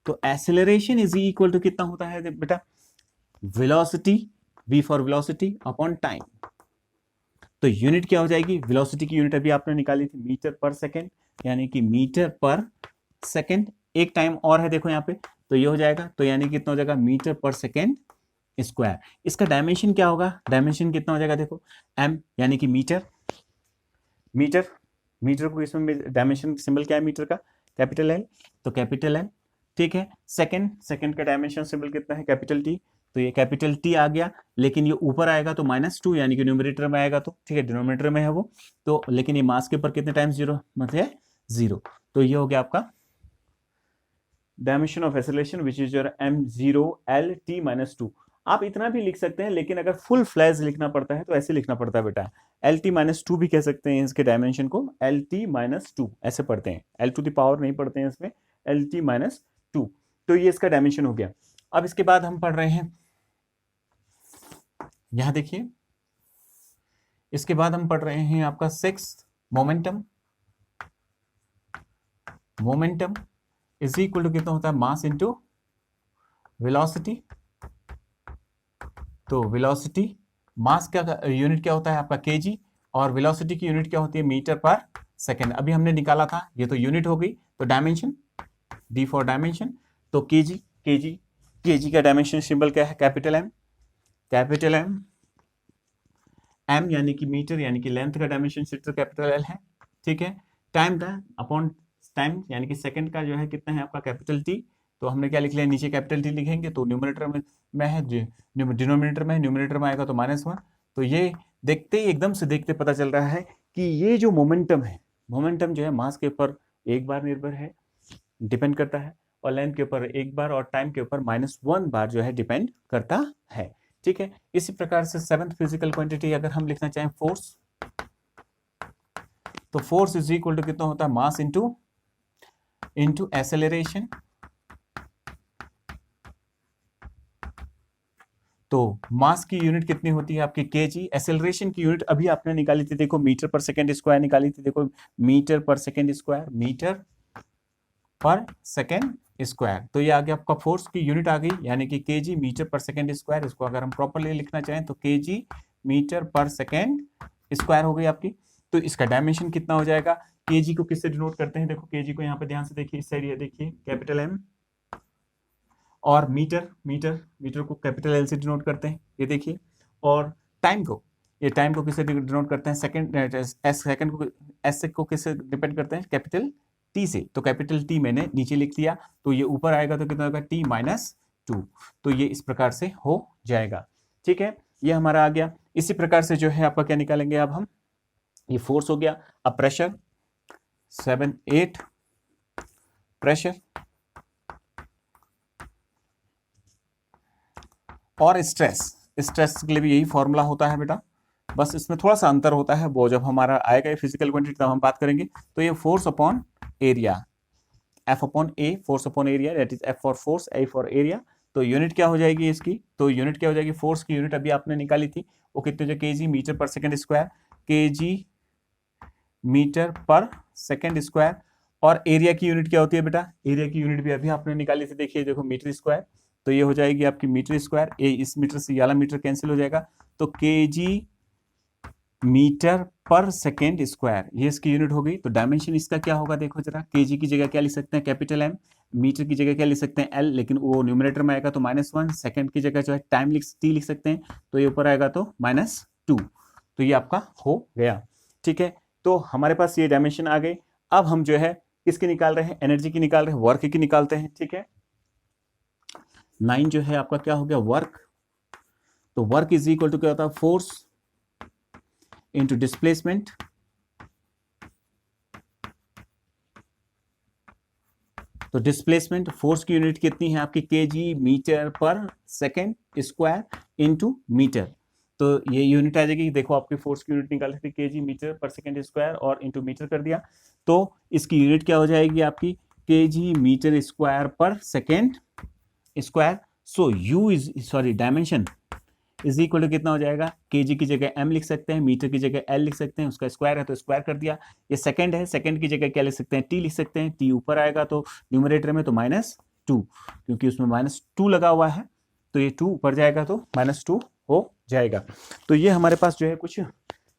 तो एक्सेलरेशन इज इक्वल टू कितना होता है बेटा, velocity, V for velocity upon time. तो यूनिट क्या हो जाएगी, वेलोसिटी की यूनिट अभी आपने निकाली थी मीटर पर सेकेंड, यानी कि मीटर पर सेकेंड। एक टाइम और है देखो यहाँ पे, तो ये हो जाएगा, तो यानी कितना हो जाएगा, मीटर पर सेकेंड स्क्वायर। इसका डायमेंशन क्या होगा, डायमेंशन कितना हो जाएगा, देखो m, यानी कि मीटर। मीटर को इसमें डायमेंशन सिंबल क्या है मीटर का, कैपिटल L, तो कैपिटल L, ठीक है। सेकेंड का डायमेंशन सिंबल कितना है, कैपिटल T, तो ये कैपिटल T आ गया। लेकिन ये ऊपर आएगा तो -2, यानी कि न्यूमरेटर में आएगा, तो ठीक है, डिनोमिनेटर में है वो तो, लेकिन ये मास के ऊपर कितने टाइम्स 0 मतलब 0। तो ये हो गया आपका dimension of acceleration which is your m0 L T-2। आप इतना भी लिख सकते हैं, लेकिन अगर फुल फ्लैश लिखना पड़ता है तो ऐसे लिखना पड़ता है बेटा, LT-2 भी कह सकते हैं इसके डायमेंशन को, LT-2 ऐसे पढ़ते हैं, L टू द पावर नहीं पढ़ते हैं इसमें, LT-2। तो ये इसका डायमेंशन हो गया। अब इसके बाद हम पढ़ रहे हैं, यहां देखिए, इसके बाद हम पढ़ रहे हैं आपका sixth, momentum. Momentum is equal to कितना होता है, मास इंटू वेलोसिटी, तो वेलोसिटी, मास का यूनिट क्या होता है आपका केजी, और वेलोसिटी की यूनिट क्या होती है मीटर पर सेकेंड। अभी हमने निकाला था, ये तो यूनिट हो गई। तो डायमेंशन, डी फॉर डायमेंशन, तो केजी, केजी का डायमेंशन सिंबल क्या है, capital M, capital M, M यानी कि मीटर यानी कि लेंथ का डायमेंशन सिर्फ कैपिटल एल है, ठीक है। टाइम का अपॉन टाइम यानी कि सेकंड का जो है कितना है आपका कैपिटल टी, तो हमने क्या लिख लिया, नीचे कैपिटल टी लिखेंगे तो न्यूमरेटर में है, डिनोमिनेटर में है, न्यूमरेटर में आएगा तो -1। तो ये देखते ही एकदम से देखते पता चल रहा है कि ये जो मोमेंटम है, मोमेंटम जो है मास के ऊपर एक बार निर्भर है, डिपेंड करता है, और लेंथ के ऊपर एक बार, और टाइम के ऊपर -1 बार जो है डिपेंड करता है, ठीक है। इसी प्रकार से सेवंथ फिजिकल क्वांटिटी अगर हम लिखना चाहें फोर्स, तो फोर्स इज इक्वल टू कितना होता है, मास इनटू एक्सेलरेशन। तो मास की यूनिट कितनी होती है आपकी केजी, एक्सेलरेशन की यूनिट अभी आपने निकाली थी, देखो मीटर पर सेकंड स्क्वायर निकाली थी, देखो मीटर पर सेकंड स्क्वायर, मीटर पर सेकंड स्क्वायर। तो ये आ गया आपका फोर्स की यूनिट आ गई, यानी कि केजी मीटर पर सेकंड स्क्वायर। इसको अगर हम प्रॉपर्ली लिखना चाहें तो केजी मीटर पर सेकंड स्क्वायर हो गई आपकी। तो इसका डायमेंशन कितना हो जाएगा, केजी को किससे डिनोट करते हैं, देखो केजी को यहाँ पे ध्यान से देखिए, इस साइड ये देखिए कैपिटल एम, और मीटर को कैपिटल एल से डिनोट करते हैं, ये देखिए। और टाइम को किससे डिनोट करते हैं, सेकंड को एस को किससे डिपेंड करते हैं, कैपिटल टी से। तो कैपिटल टी मैंने नीचे लिख दिया, तो ये ऊपर आएगा तो कितना होगा, t-2। तो ये इस प्रकार से हो जाएगा, ठीक है। ये हमारा आ गया। इसी प्रकार से जो है आपका क्या निकालेंगे अब हम, ये फोर्स हो गया। अब प्रेशर 7-8, प्रेशर और स्ट्रेस के लिए भी यही फॉर्मूला होता है बेटा, बस इसमें थोड़ा सा अंतर होता है, वो जब हमारा आएगा ये फिजिकल क्वांटिटी तब हम बात करेंगे। तो ये force upon area, F upon A, force upon area, that is F for force, A for area. तो यूनिट क्या हो जाएगी इसकी, तो यूनिट क्या हो जाएगी, फोर्स की यूनिट अभी आपने निकाली थी, वो कितने जो केजी मीटर पर सेकंड स्क्वायर, केजी मीटर पर सेकंड स्क्वायर। और एरिया की यूनिट क्या होती है बेटा, एरिया की यूनिट भी अभी आपने निकाली थी, देखिए देखो मीटर स्क्वायर। तो ये हो जाएगी आपकी मीटर स्क्वायर, ए इस मीटर से वाला मीटर कैंसिल हो जाएगा, तो केजी मीटर पर सेकेंड स्क्वायर, ये इसकी यूनिट हो गई। तो डायमेंशन इसका क्या होगा, देखो जरा, केजी की जगह क्या लिख सकते हैं, कैपिटल एम, मीटर की जगह क्या लिख सकते हैं, एल, लेकिन वो न्यूमरेटर में आएगा तो -1, सेकंड की जगह जो है टाइम टी लिख सकते हैं, तो ये ऊपर आएगा तो -2। तो ये आपका हो गया, ठीक है। तो हमारे पास ये डायमेंशन आ गए। अब हम जो है किसकी निकाल रहे हैं, एनर्जी की निकाल रहे हैं, वर्क की निकालते हैं, ठीक है। 9 जो है आपका क्या हो गया, वर्क। तो वर्क इज इक्वल टू क्या होता है, फोर्स इंटू डिस्प्लेसमेंट, तो डिस्प्लेसमेंट फोर्स की यूनिट कितनी है आपकी, केजी मीटर पर सेकेंड स्क्वायर इनटू मीटर। तो ये यूनिट आ जाएगी, देखो आपकी फोर्स की यूनिट निकाल सकते केजी मीटर पर सेकेंड स्क्वायर और इनटू मीटर कर दिया, तो इसकी यूनिट क्या हो जाएगी आपकी, केजी मीटर स्क्वायर पर second square. So you is sorry dimension is equal to कितना हो जाएगा, केजी की जगह एम लिख सकते हैं, मीटर की जगह एल लिख सकते हैं, उसका स्क्वायर है तो स्क्वायर कर दिया। ये सेकंड है, सेकंड की जगह क्या लिख सकते हैं, टी लिख सकते हैं, टी ऊपर आएगा तो न्यूमरेटर में तो -2, क्योंकि उसमें -2 लगा हुआ है, तो ये 2 ऊपर जाएगा तो -2 हो जाएगा। तो ये हमारे पास जो है कुछ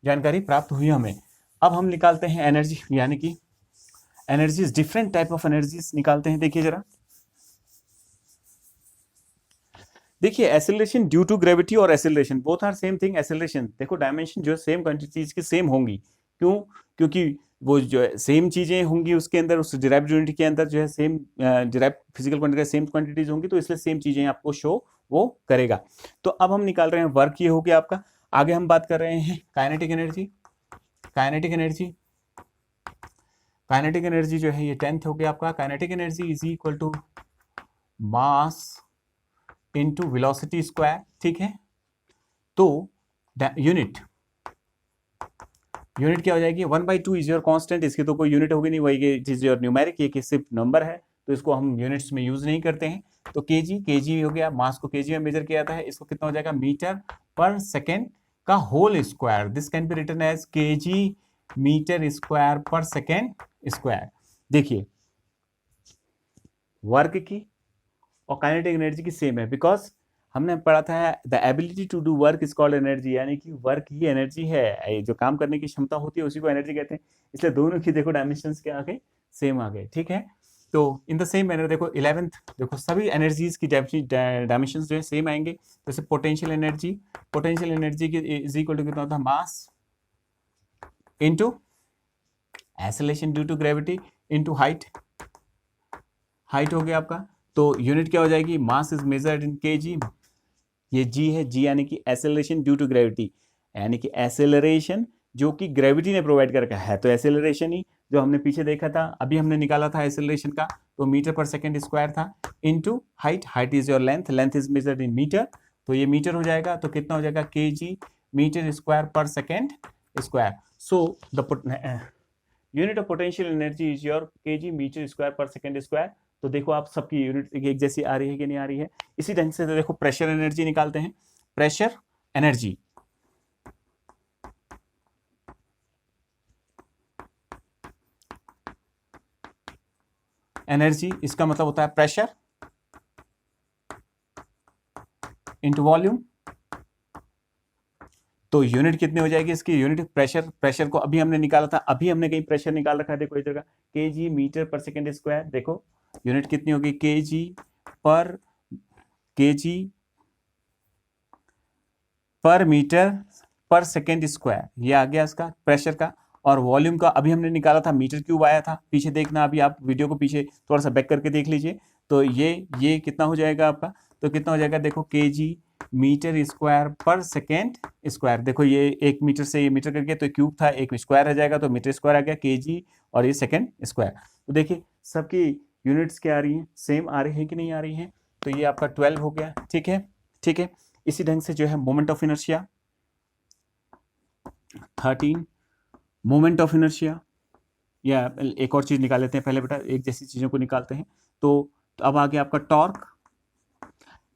जानकारी प्राप्त हुई हमें। अब हम निकालते हैं एनर्जी, यानी कि energies, different type of energies निकालते हैं। देखिए जरा, देखिए एसेलरेशन ड्यू टू ग्रेविटी और acceleration both are same thing. Acceleration देखो डायमेंशन जो सेम क्वांटिटीज की सेम होंगी, क्यों, क्योंकि वो जो है सेम चीजें होंगी उसके अंदर, उस डिराइव्ड यूनिट के अंदर जो है same derived physical quantity same quantities होंगी, तो इसलिए सेम चीजें आपको शो वो करेगा। तो अब हम निकाल रहे हैं वर्क, ये हो गया आपका। आगे हम बात कर रहे हैं kinetic energy. Kinetic energy, kinetic energy जो है ये 10th हो गया आपका। Kinetic energy is equal to mass into velocity square, ठीक है। तो यूनिट क्या हो जाएगी, 1/2 इज योर कांस्टेंट, इसकी तो कोई यूनिट होगी नहीं, वही इट इज योर न्यूमेरिक, ये सिर्फ नंबर है, तो इसको हम यूनिट्स में यूज नहीं करते हैं। तो केजी हो गया, मास को केजी में मेजर किया जाता है, इसको कितना हो जाएगा, मीटर पर सेकेंड का whole square, this can be written as KG metre square पर सेकेंड स्क्वायर। देखिए वर्क की और काइनेटिक एनर्जी की सेम है, बिकॉज हमने पढ़ा था the ability to do work is called energy, यानी कि वर्क ही एनर्जी है, जो काम करने की क्षमता होती है उसी को एनर्जी कहते हैं। इसलिए दोनों की देखो डायमेंशंस क्या आ गए, सेम आ गए, ठीक है। तो इन द सेम मैनर देखो 11th, देखो सभी एनर्जीज की डायमेंशंस जो है सेम आएंगे। जैसे पोटेंशियल एनर्जी की इज इक्वल टू कितना होता है, mass into acceleration due to gravity into height हो गया आपका। तो यूनिट क्या हो जाएगी, mass is measured in KG, ये जी है, जी यानी कि एक्सेलरेशन ड्यू टू ग्रेविटी, यानी कि एक्सेलरेशन जो कि ग्रेविटी ने प्रोवाइड कर रखा है, तो एक्सेलरेशन ही जो हमने पीछे देखा था, अभी हमने निकाला था एक्सेलरेशन का, तो मीटर पर सेकंड स्क्वायर था, into height is your length is measured in metre, तो ये मीटर हो जाएगा, तो कितना हो जाएगा, केजी मीटर स्क्वायर पर second square. So the unit of potential energy is your KG metre square पर सेकेंड स्क्वायर। तो देखो आप सबकी यूनिट एक जैसी आ रही है कि नहीं आ रही है। इसी ढंग से तो देखो प्रेशर एनर्जी निकालते हैं, प्रेशर एनर्जी इसका मतलब होता है प्रेशर इंटू वॉल्यूम। तो यूनिट कितनी हो जाएगी इसकी, यूनिट प्रेशर को अभी हमने निकाला था, अभी हमने कहीं प्रेशर निकाल रखा है, देखो इस जगह केजी मीटर पर सेकेंड स्क्वायर, देखो यूनिट कितनी होगी, केजी पर मीटर पर सेकेंड स्क्वायर, ये आ गया इसका प्रेशर का। और वॉल्यूम का अभी हमने निकाला था, मीटर क्यूब आया था, पीछे देखना, अभी आप वीडियो को पीछे थोड़ा सा बैक करके देख लीजिए। तो ये कितना हो जाएगा आपका, तो कितना हो जाएगा, देखो केजी मीटर स्क्वायर पर सेकेंड स्क्वायर, देखो ये 1 मीटर से ये मीटर करके तो क्यूब था, 1 स्क्वायर आ जाएगा, तो मीटर स्क्वायर आ गया केजी, और ये सेकेंड स्क्वायर। तो देखिए सबकी यूनिट्स क्या आ रही हैं, सेम आ रही है कि नहीं आ रही है। तो ये आपका 12 हो गया, ठीक है। इसी ढंग से जो है moment of inertia 13, moment of inertia, या एक और चीज निकाल लेते हैं पहले बेटा, एक जैसी चीजों को निकालते हैं। तो अब आ गया आपका टॉर्क,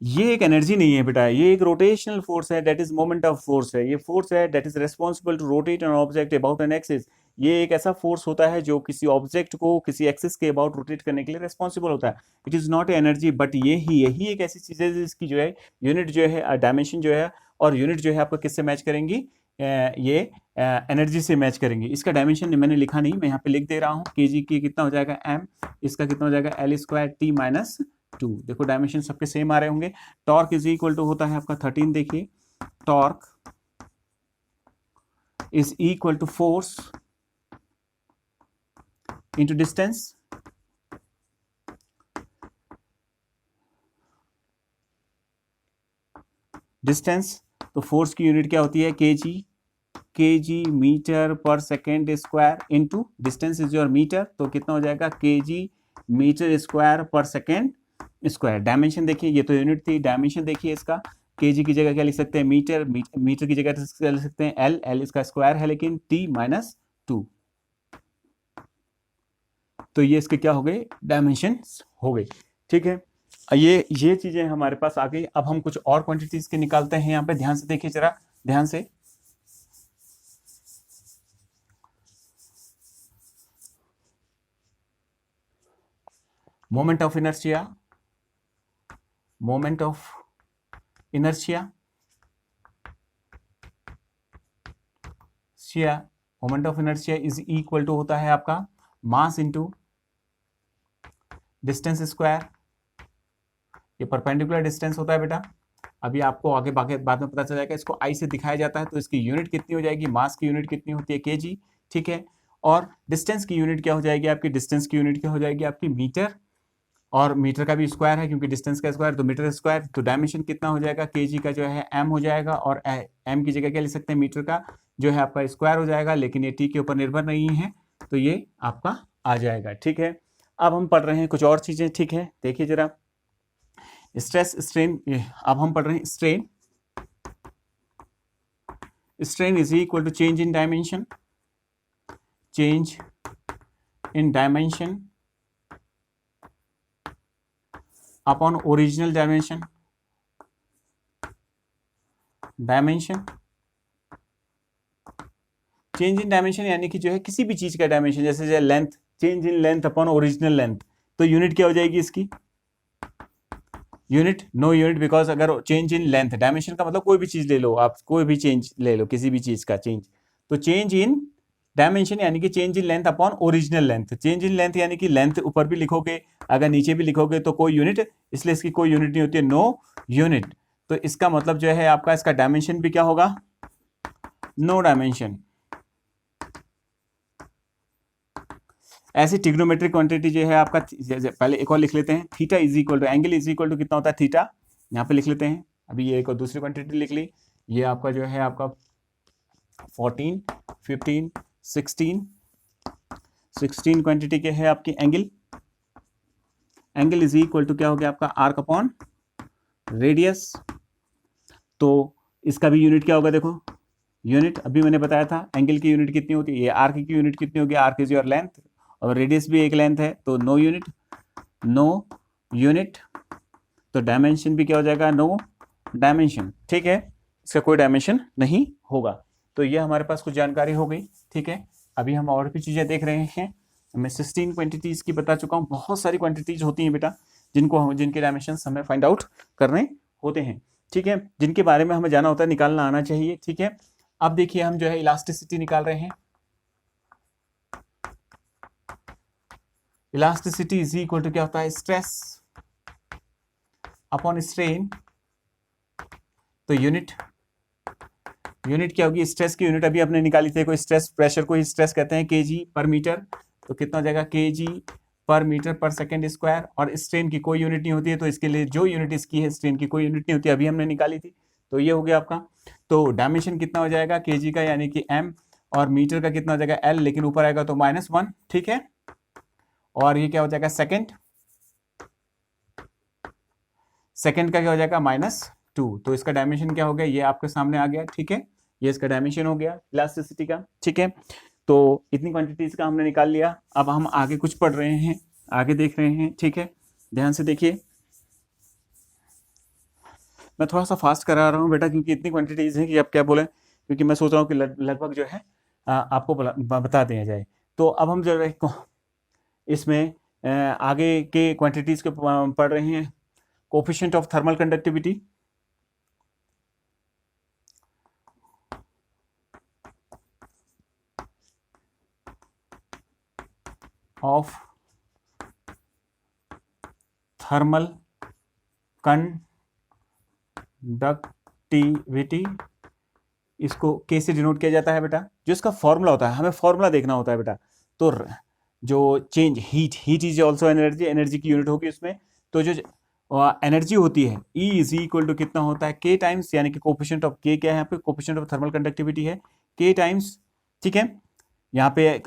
ये एक एनर्जी नहीं है बेटा, ये एक रोटेशनल फोर्स है, that is moment of force है। ये फोर्स है that is responsible to rotate an object about an axis. ये एक ऐसा फोर्स होता है जो किसी ऑब्जेक्ट को किसी एक्सिस के अबाउट रोटेट करने के लिए रेस्पॉन्सिबल होता है। It is not energy, but यही एक ऐसी चीज है जिसकी जो है यूनिट जो है, डायमेंशन जो है और यूनिट जो है आपको किससे मैच करेंगी, ये एनर्जी से मैच करेंगे। इसका डायमेंशन मैंने लिखा नहीं, मैं यहाँ पे लिख दे रहा हूँ, केजी की कितना हो जाएगा m, इसका कितना हो जाएगा L स्क्वायर T माइनस 2। देखो डायमेंशन सबके सेम आ रहे होंगे। टॉर्क इज इक्वल टू होता है आपका 13, देखिए torque is equal to force into distance, तो फोर्स की यूनिट क्या होती है, केजी मीटर पर second square into distance is your metre, तो कितना हो जाएगा केजी मीटर स्क्वायर पर सेकेंड स्क्वायर। डायमेंशन देखिए, ये तो यूनिट थी, डायमेंशन देखिए इसका, केजी की जगह क्या लिख सकते हैं, मीटर की जगह क्या लिख सकते हैं, एल इसका स्क्वायर है लेकिन टी माइनस 2। तो ये इसके क्या हो गए, डायमेंशन हो गए, ठीक है। ये चीजें हमारे पास आ गई। अब हम कुछ और क्वांटिटीज के निकालते हैं, यहाँ पे ध्यान से देखिए जरा, ध्यान से। Moment of inertia moment of inertia is equal to होता है आपका मास इंटू डिस्टेंस स्क्वायर। ये परपेंडिकुलर डिस्टेंस होता है बेटा, अभी आपको आगे बाद में पता चल जाएगा। इसको आई से दिखाया जाता है, तो इसकी यूनिट कितनी हो जाएगी, मास की यूनिट कितनी होती है, केजी, ठीक है। और डिस्टेंस की यूनिट क्या हो जाएगी आपकी, डिस्टेंस की यूनिट क्या हो जाएगी आपकी, मीटर, और मीटर का भी स्क्वायर है क्योंकि डिस्टेंस का स्क्वायर, तो मीटर स्क्वायर। तो डायमेंशन कितना हो जाएगा, केजी का जो है m हो जाएगा, और m की जगह क्या लिख सकते हैं, मीटर का जो है आपका स्क्वायर हो जाएगा, लेकिन ये टी के ऊपर निर्भर नहीं है, तो ये आपका आ जाएगा, ठीक है। अब हम पढ़ रहे हैं कुछ और चीजें, ठीक है, देखिए जरा, स्ट्रेस स्ट्रेन। अब हम पढ़ रहे हैं strain is equal to change in dimension upon original dimension change in dimension यानी कि जो है किसी भी चीज का डायमेंशन, जैसे length, change in length upon original length, तो यूनिट क्या हो जाएगी इसकी, यूनिट, नो यूनिट, बिकॉज अगर चेंज इन लेंथ, डायमेंशन का मतलब कोई भी चीज ले लो आप, कोई भी चेंज ले लो, किसी भी चीज का चेंज, तो चेंज इन डायमेंशन यानी कि change in length upon original length. Change in length यानी कि लेंथ ऊपर भी लिखोगे, अगर नीचे भी लिखोगे तो कोई यूनिट, इसलिए इसकी कोई यूनिट नहीं होती है, नो यूनिट। तो इसका मतलब जो है आपका इसका डायमेंशन भी क्या होगा, नो डायमेंशन। ऐसी ट्रिग्नोमेट्रिक क्वांटिटी जो है आपका, पहले एक और लिख लेते हैं, theta is equal to, angle is equal to कितना होता है थीटा, यहाँ पे लिख लेते हैं। अभी ये एक और दूसरी क्वांटिटी लिख ली, ये आपका जो है आपका 14, 15, 16 क्वांटिटी के है आपकी angle. Angle is equal to क्या हो गया आपका, आर्क अपॉन रेडियस। तो इसका भी यूनिट क्या होगा, देखो यूनिट अभी मैंने बताया था, एंगल की यूनिट कितनी होती है, ये आर्क की यूनिट कितनी होगी, आर्क इज योर लेंथ, और रेडियस भी एक लेंथ है, तो नो यूनिट, नो यूनिट। तो डायमेंशन भी क्या हो जाएगा, नो डायमेंशन। ठीक है, इसका कोई डायमेंशन नहीं होगा। तो ये हमारे पास कुछ जानकारी हो गई। ठीक है, अभी हम और भी चीज़ें देख रहे हैं। मैं 16 क्वांटिटीज़ की बता चुका हूँ। बहुत सारी क्वांटिटीज़ होती हैं बेटा, जिनके डायमेंशन हमें फाइंड आउट करने होते हैं। ठीक है, जिनके बारे में हमें जाना होता है, निकालना आना चाहिए। ठीक है, अब देखिए हम जो है इलास्टिसिटी निकाल रहे हैं। इलास्टिसिटी इज इक्वल टू क्या होता है, स्ट्रेस अपॉन स्ट्रेन। तो यूनिट क्या होगी, स्ट्रेस की यूनिट अभी आपने निकाली थी, कोई स्ट्रेस, प्रेशर को ही स्ट्रेस कहते हैं, केजी पर मीटर। तो कितना हो जाएगा, केजी पर मीटर पर सेकंड स्क्वायर। और स्ट्रेन की कोई यूनिट नहीं होती है, तो इसके लिए जो यूनिट इसकी है, स्ट्रेन की कोई यूनिट नहीं होती, अभी हमने निकाली थी। तो ये हो गया आपका। तो डायमेंशन कितना हो जाएगा, केजी का यानी कि एम, और मीटर का कितना हो जाएगा एल, लेकिन ऊपर आएगा तो -1। ठीक है, और ये क्या हो जाएगा, सेकंड का क्या हो जाएगा, -2। तो इसका डायमेंशन क्या हो गया, ये आपके सामने आ गया। ठीक है, ये इसका डायमेंशन हो गया इलास्टिसिटी का। ठीक है, तो इतनी क्वांटिटीज का हमने निकाल लिया। अब हम आगे कुछ पढ़ रहे हैं, आगे देख रहे हैं। ठीक है, ध्यान से देखिए, मैं थोड़ा सा फास्ट करा रहा हूँ बेटा, क्योंकि इतनी क्वांटिटीज हैं कि आप क्या बोलें, क्योंकि मैं सोच रहा हूँ कि लगभग जो है आपको बता दिया जाए। तो अब हम जो है इसमें आगे के क्वांटिटीज को पढ़ रहे हैं। Coefficient of thermal conductivity, of thermal conductivity, इसको के से डिनोट किया जाता है बेटा। जो इसका फॉर्मूला होता है, हमें फॉर्मूला देखना होता है बेटा। तो जो change heat is also energy, energy की यूनिट होगी उसमें। तो जो एनर्जी होती है, E इज इक्वल टू कितना होता है, के टाइम्स, यानी कि कोफिशिएंट ऑफ के क्या है यहाँ पे, कोफिशिएंट ऑफ थर्मल कंडक्टिविटी है, के टाइम्स। ठीक है, यहाँ पे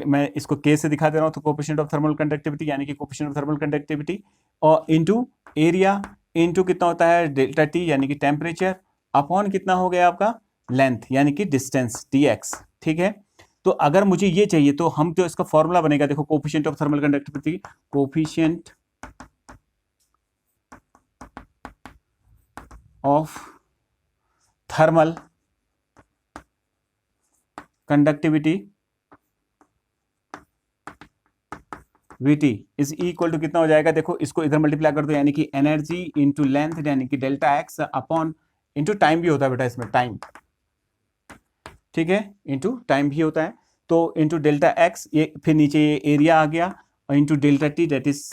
मैं इसको के से दिखा दे रहा हूँ, तो कोफिशिएंट ऑफ थर्मल कंडक्टिविटी यानी कि कोफिशिएंट ऑफ थर्मल कंडक्टिविटी, और इनटू एरिया, इनटू कितना होता है डेल्टा टी यानी कि टेम्परेचर, अपॉन कितना हो गया आपका लेंथ यानी कि डिस्टेंस dx। ठीक है, तो अगर मुझे ये चाहिए तो हम जो इसका फॉर्मूला बनेगा, देखो coefficient of thermal conductivity, coefficient of thermal conductivity Vt is equal to कितना हो जाएगा, देखो इसको इधर मल्टीप्लाई कर दो, यानी कि एनर्जी इंटू लेंथ यानी कि delta x upon, into time भी होता है बेटा इसमें, टाइम। ठीक है, इंटू टाइम भी होता है, तो इंटू डेल्टा एक्स, ये फिर नीचे ये एरिया आ गया, और into delta T that is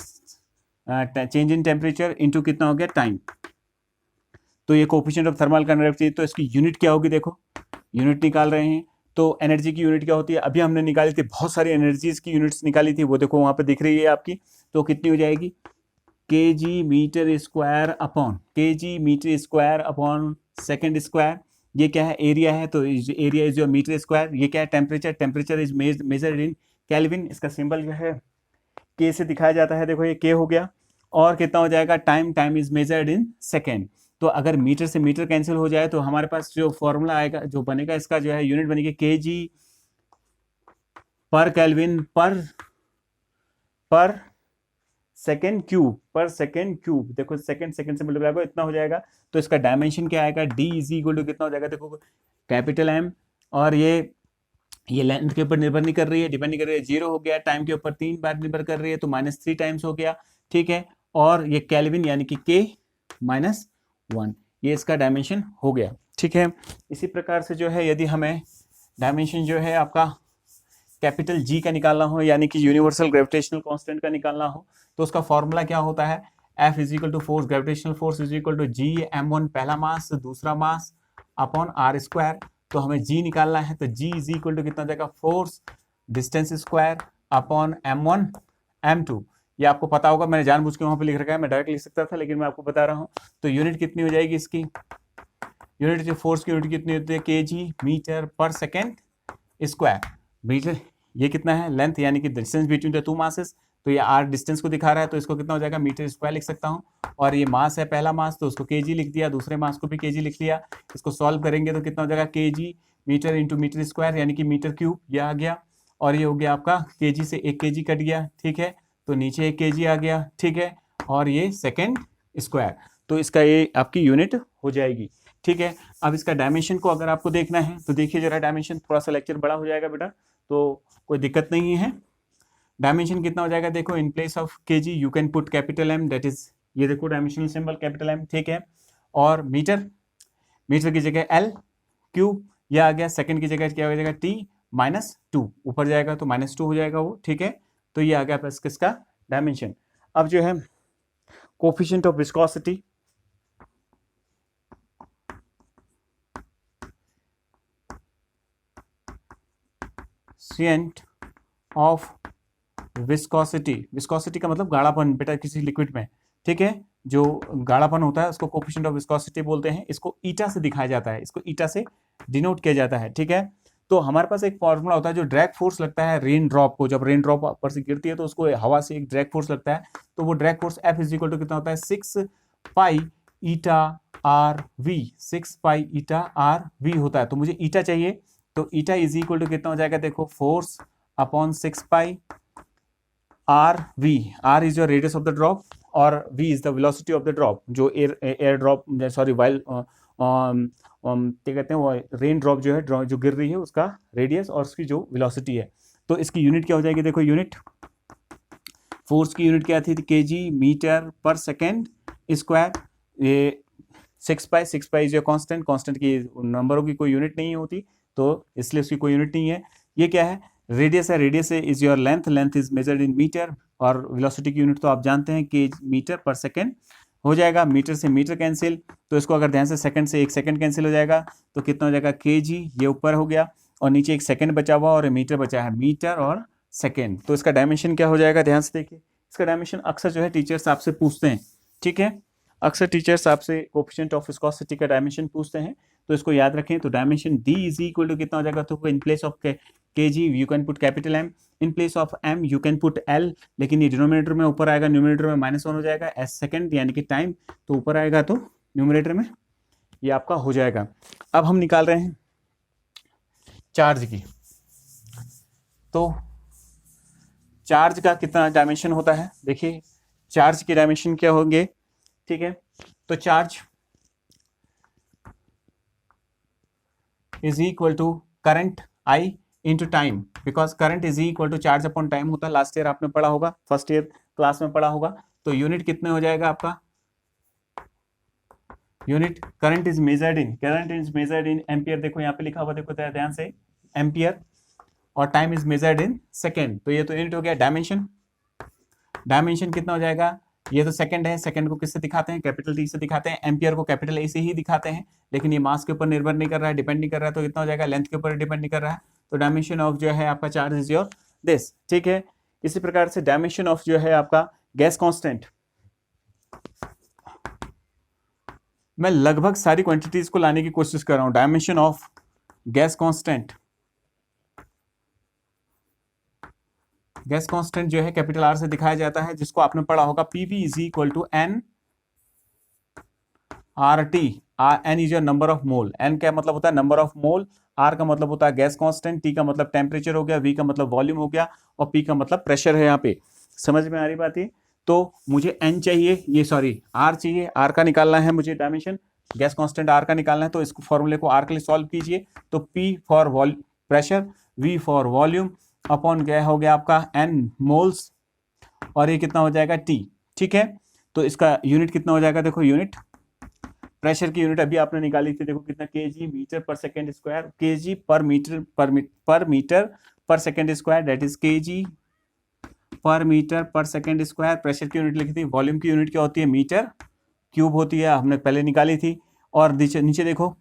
change in temperature, into कितना हो गया टाइम। तो ये कोफिशिएंट ऑफ थर्मल कंडक्टिविटी, तो इसकी यूनिट क्या होगी, देखो यूनिट निकाल रहे हैं। तो एनर्जी की यूनिट क्या होती है, अभी हमने निकाली थी, बहुत सारी एनर्जीज की यूनिट्स निकाली थी, वो देखो वहां पे दिख रही है आपकी। तो कितनी हो जाएगी, KG metre square upon second square. ये क्या है, एरिया है, तो area is your metre square. ये क्या है, temperature is measured in kelvin, इसका सिंबल जो है के से दिखाया जाता है, देखो ये के हो गया। और कितना हो जाएगा, time is measured in second. तो अगर मीटर से मीटर कैंसिल हो जाए तो हमारे पास जो फॉर्मूला आएगा, जो बनेगा, इसका जो है यूनिट बनेगी केजी पर केल्विन पर सेकेंड क्यूब। देखो सेकेंड से मल्टीप्लाई करो, इतना हो जाएगा। तो इसका डायमेंशन क्या आएगा, डी इज इक्वल टू कितना हो जाएगा, देखो कैपिटल एम, और ये लेंथ के ऊपर निर्भर नहीं कर रही है, डिपेंड नहीं कर रही है, 0 हो गया। टाइम के ऊपर 3 बार निर्भर कर रही है, तो -3 टाइम्स हो गया। ठीक है, और ये केल्विन यानी कि K-1, ये इसका डायमेंशन हो गया। ठीक है, इसी प्रकार से जो है यदि हमें डायमेंशन जो है आपका कैपिटल G का निकालना हो, यानी कि यूनिवर्सल ग्रेविटेशनल कांस्टेंट का निकालना हो, तो उसका फॉर्मूला क्या होता है, F is equal to force, gravitational force is equal to G m1 पहला मास, दूसरा मास अपॉन r स्क्वायर। तो हमें G निकालना है, तो G इज इक्वल टू कितना जाएगा, force distance square upon m1 m2। ये आपको पता होगा, मैंने जानबूझ के वहां पे लिख रखा है, मैं डायरेक्ट लिख सकता था लेकिन मैं आपको बता रहा हूँ। तो यूनिट कितनी हो जाएगी इसकी, यूनिट फोर्स की यूनिट कितनी होती है, kg मीटर पर सेकेंड स्क्वायर। मीटर ये कितना है, लेंथ यानी कि distance between the two masses, तो ये r डिस्टेंस को दिखा रहा है, तो इसको कितना हो जाएगा, मीटर स्क्वायर लिख सकता हूँ। और ये मास है पहला मास, तो उसको kg लिख दिया, दूसरे मास को भी kg लिख लिया। इसको सॉल्व करेंगे तो कितना हो जाएगा, kg metre into metre square यानी कि मीटर क्यूब, ये आ गया। और ये हो गया आपका kg से 1 kg कट गया, ठीक है, तो नीचे 1 kg आ गया, ठीक है, और ये सेकेंड स्क्वायर, तो इसका ये आपकी यूनिट हो जाएगी। ठीक है, अब इसका डायमेंशन को अगर आपको देखना है तो देखिए जरा, डायमेंशन थोड़ा सा लेक्चर बड़ा हो जाएगा बेटा, तो कोई दिक्कत नहीं है। डायमेंशन कितना हो जाएगा, देखो इन place of kg you can put capital M, that is ये देखो डायमेंशनल सिंबल कैपिटल M, ठीक है। और मीटर, मीटर की जगह L क्यूब, यह आ गया। सेकंड की जगह क्या हो जाएगा, T-2, ऊपर जाएगा तो -2 हो जाएगा वो, ठीक है। तो ये आ गया बस किसका डायमेंशन। अब जो है coefficient of viscosity, coefficient of viscosity, viscosity का मतलब गाढ़ापन बेटा किसी लिक्विड में, ठीक है, जो गाढ़ापन होता है उसको कोफिशिएंट ऑफ विस्कोसिटी बोलते हैं। इसको ईटा से दिखाया जाता है, इसको ईटा से डिनोट किया जाता है, ठीक है। तो हमारे पास एक फॉर्मूला होता है, जो ड्रैग फोर्स लगता है रेन ड्रॉप को, जब रेन ड्रॉप ऊपर से गिरती है तो उसको हवा से एक ड्रैग फोर्स लगता है, तो वो drag force F is equal to कितना होता है, 6 pi eta R V, 6 pi eta R V होता है। तो मुझे ईटा चाहिए, तो ईटा इज इक्वल टू कितना हो जाएगा, देखो force upon 6 pi R V, R is your radius of the drop और V is the velocity of the drop, जो एयर ड्रॉप सॉरी वाइल क्या कहते हैं वो रेन ड्रॉप जो है, जो गिर रही है उसका रेडियस और उसकी जो वेलोसिटी है। तो इसकी यूनिट क्या हो जाएगी, देखो यूनिट फोर्स की यूनिट क्या थी, kg मीटर पर सेकेंड स्क्वायर। ये 6 pi is your constant, constant की नंबरों की कोई यूनिट नहीं होती, तो इसलिए उसकी कोई यूनिट नहीं है। ये क्या है, रेडियस है, radius is your length, length is measured in metre, और वेलोसिटी की यूनिट तो आप जानते हैं कि मीटर पर सेकेंड हो जाएगा। मीटर से मीटर कैंसिल, तो इसको अगर ध्यान से सेकंड से 1 सेकंड कैंसिल हो जाएगा, तो कितना हो जाएगा, kg, ये ऊपर हो गया और नीचे 1 सेकंड बचा हुआ और मीटर बचा है, मीटर और सेकंड। तो इसका डायमेंशन क्या हो जाएगा, ध्यान से देखिए। इसका डायमेंशन अक्सर जो है टीचर्स आपसे पूछते हैं, ठीक है, अक्सर टीचर्स आपसे कोफिशिएंट ऑफ विस्कोसिटी का डायमेंशन पूछते हैं, तो इसको याद रखें। तो dimension D is equal to कितना हो जाएगा, तो in place of kg you can put capital M, in place of M you can put L, लेकिन ये डिनोमिनेटर में ऊपर आएगा, न्यूमिनेटर में -1 हो जाएगा, s सेकंड यानी कि टाइम, तो ऊपर आएगा तो न्यूमिनेटर में ये आपका हो जाएगा। अब हम निकाल रहे हैं चार्ज की, तो चार्ज का कितना डायमेंशन होता है, देखिए चार्ज के डायमेंशन क्या होंगे, ठीक है। तो charge is equal to current I into time, because current is equal to charge upon time होता है। लास्ट ईयर आपने पढ़ा होगा, फर्स्ट ईयर क्लास में पढ़ा होगा। तो यूनिट कितने हो जाएगा आपका, unit current is measured in ampere, देखो यहाँ पे लिखा हुआ, देखो ध्यान से, एम्पियर, और time is measured in second, तो ये तो यूनिट हो गया। डायमेंशन, डायमेंशन कितना हो जाएगा, ये तो सेकंड है, सेकंड को किससे दिखाते हैं, कैपिटल T से दिखाते हैं, एम्पियर को कैपिटल A से ही दिखाते हैं, लेकिन ये मास के ऊपर निर्भर नहीं कर रहा है, डिपेंड नहीं कर रहा है, तो कितना हो जाएगा, लेंथ के ऊपर डिपेंड नहीं कर रहा है। तो डायमेंशन ऑफ जो है आपका चार्ज इज योर दिस, ठीक है। इसी प्रकार से डायमेंशन ऑफ जो है आपका गैस कांस्टेंट, मैं लगभग सारी क्वांटिटीज को लाने की कोशिश कर रहा हूं। Dimension of gas constant, gas constant जो है कैपिटल R से दिखाया जाता है, जिसको आपने पढ़ा होगा, PV is equal to N RT, N is your number of mole, N का मतलब होता है नंबर ऑफ मोल, R का मतलब होता है गैस कांस्टेंट, T का मतलब टेम्परेचर हो गया, V का मतलब वॉल्यूम हो गया, और P का मतलब प्रेशर है। यहाँ पे समझ में आ रही बात है। तो मुझे N चाहिए, ये सॉरी R चाहिए, R का निकालना है मुझे डायमेंशन, गैस कांस्टेंट R का निकालना है, तो इस फॉर्मूले को R के लिए सॉल्व कीजिए। तो P for pressure, V for volume, upon क्या हो गया आपका N मोल्स, और ये कितना हो जाएगा T, ठीक है। तो इसका यूनिट कितना हो जाएगा, देखो यूनिट प्रेशर की यूनिट अभी आपने निकाली थी, देखो कितना, केजी मीटर पर सेकेंड स्क्वायर, केजी पर मीटर पर second square, that is KG पर मीटर पर सेकेंड स्क्वायर। प्रेशर की यूनिट लिखी थी। वॉल्यूम की यूनिट क्या होती है, मीटर क्यूब होती है, हमने पहले निकाली थी। और नीचे देखो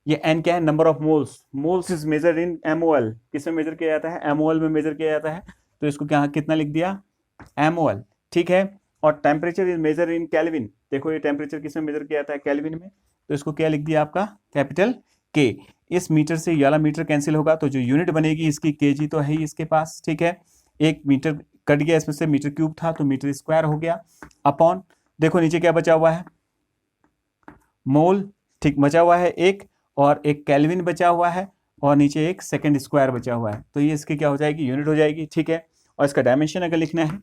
ये एन क्या है, number of moles. Moles is measured in MOL. किस में मेजर किया जाता है, एमओएल में मेजर किया जाता है। तो इसको क्या कितना लिख दिया, एमओएल, ठीक है। और temperature is measure in kelvin. देखो ये टेम्परेचर किस में मेजर किया जाता है, केल्विन में। तो इसको क्या लिख दिया आपका, कैपिटल के। इस मीटर से ये वाला मीटर कैंसिल होगा, तो जो यूनिट बनेगी इसकी केजी तो है ही इसके पास, ठीक है। एक मीटर कट गया, इसमें से मीटर क्यूब था तो मीटर स्क्वायर हो गया, अपॉन देखो नीचे क्या बचा हुआ है, मोल, ठीक, बचा हुआ है एक, और एक केल्विन बचा हुआ है, और नीचे एक सेकंड स्क्वायर बचा हुआ है। तो ये इसकी क्या हो जाएगी, यूनिट हो जाएगी, ठीक है। और इसका डायमेंशन अगर लिखना है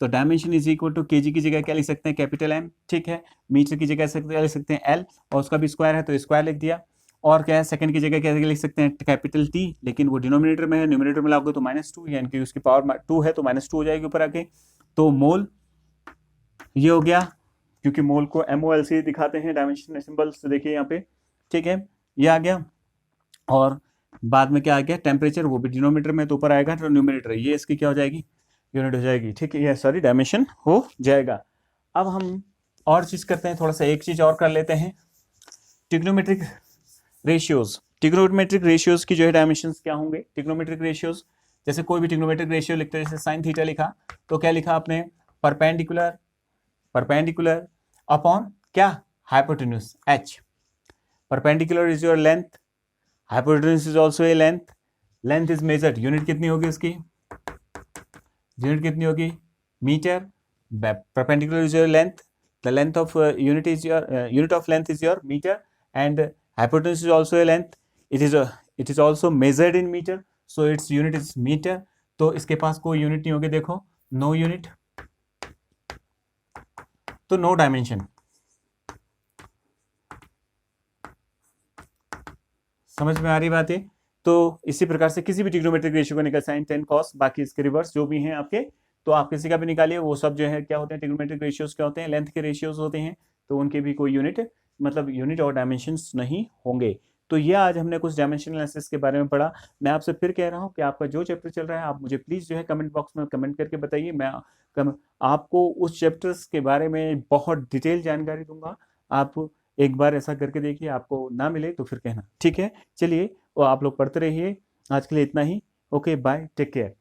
तो dimension is equal to KG की जगह क्या लिख सकते हैं, कैपिटल एम, ठीक है। मीटर की जगह क्या लिख सकते हैं, एल, और उसका भी स्क्वायर है तो स्क्वायर लिख दिया। और क्या है, सेकंड की जगह क्या लिख सकते हैं, कैपिटल टी, लेकिन वो डिनोमिनेटर में है, न्यूमिनेटर में लाओगे तो -2, यानी कि उसकी पावर 2 है तो -2 हो जाएगी ऊपर आके। तो मोल ये हो गया, क्योंकि मोल को MOL से दिखाते हैं डायमेंशन सिंबल्स, तो देखिए यहाँ पे, ठीक है, ये आ गया। और बाद में क्या आ गया, टेम्परेचर, वो भी डिनोमिनेटर में तो ऊपर आएगा तो न्यूमिनेटर, ये इसकी क्या हो जाएगी, यूनिट हो जाएगी, ठीक है, ये सॉरी डायमेंशन हो जाएगा। अब हम और चीज करते हैं, थोड़ा सा एक चीज और कर लेते हैं, ट्रिग्नोमेट्रिक रेशियोज। ट्रिग्नोमेट्रिक रेशियोज की जो है डायमेंशंस क्या होंगे, ट्रिग्नोमेट्रिक रेशियोज, जैसे कोई भी ट्रिग्नोमेट्रिक रेशियो लिखते हैं, जैसे साइन थीटा लिखा तो क्या लिखा आपने, परपेंडिकुलर अपॉन क्या, hypotenuse h। Perpendicular is your length, hypotenuse is also a length, length is measured, unit कितनी होगी उसकी, यूनिट कितनी होगी, metre. Perpendicular is your length, the length of unit is your unit of length is your meter, and hypotenuse is also a length, it is also measured in meter, so its unit is meter। तो इसके पास कोई unit नहीं होगी, देखो no unit, तो no dimension. समझ में आ रही बात है। तो इसी प्रकार से किसी भी ट्रिग्नोमेट्रिक रेशियो को निकाल, साइन, टेन, कॉस, बाकी इसके रिवर्स जो भी हैं आपके, तो आप किसी का भी निकालिए, वो सब जो है क्या होते हैं, ट्रिग्नोमेट्रिक रेशियोज क्या होते हैं, लेंथ के रेशियोज होते हैं, तो उनके भी कोई यूनिट, मतलब यूनिट और डायमेंशंस नहीं होंगे। तो ये आज हमने कुछ डायमेंशनल एनालिसिस के बारे में पढ़ा। मैं आपसे फिर कह रहा हूँ कि आपका जो चैप्टर चल रहा है, आप मुझे प्लीज़ जो है कमेंट बॉक्स में कमेंट करके बताइए, मैं आपको उस चैप्टर्स के बारे में बहुत डिटेल जानकारी दूंगा। आप एक बार ऐसा करके देखिए, आपको ना मिले तो फिर कहना, ठीक है। चलिए, और आप लोग पढ़ते रहिए, आज के लिए इतना ही, ओके बाय, टेक केयर।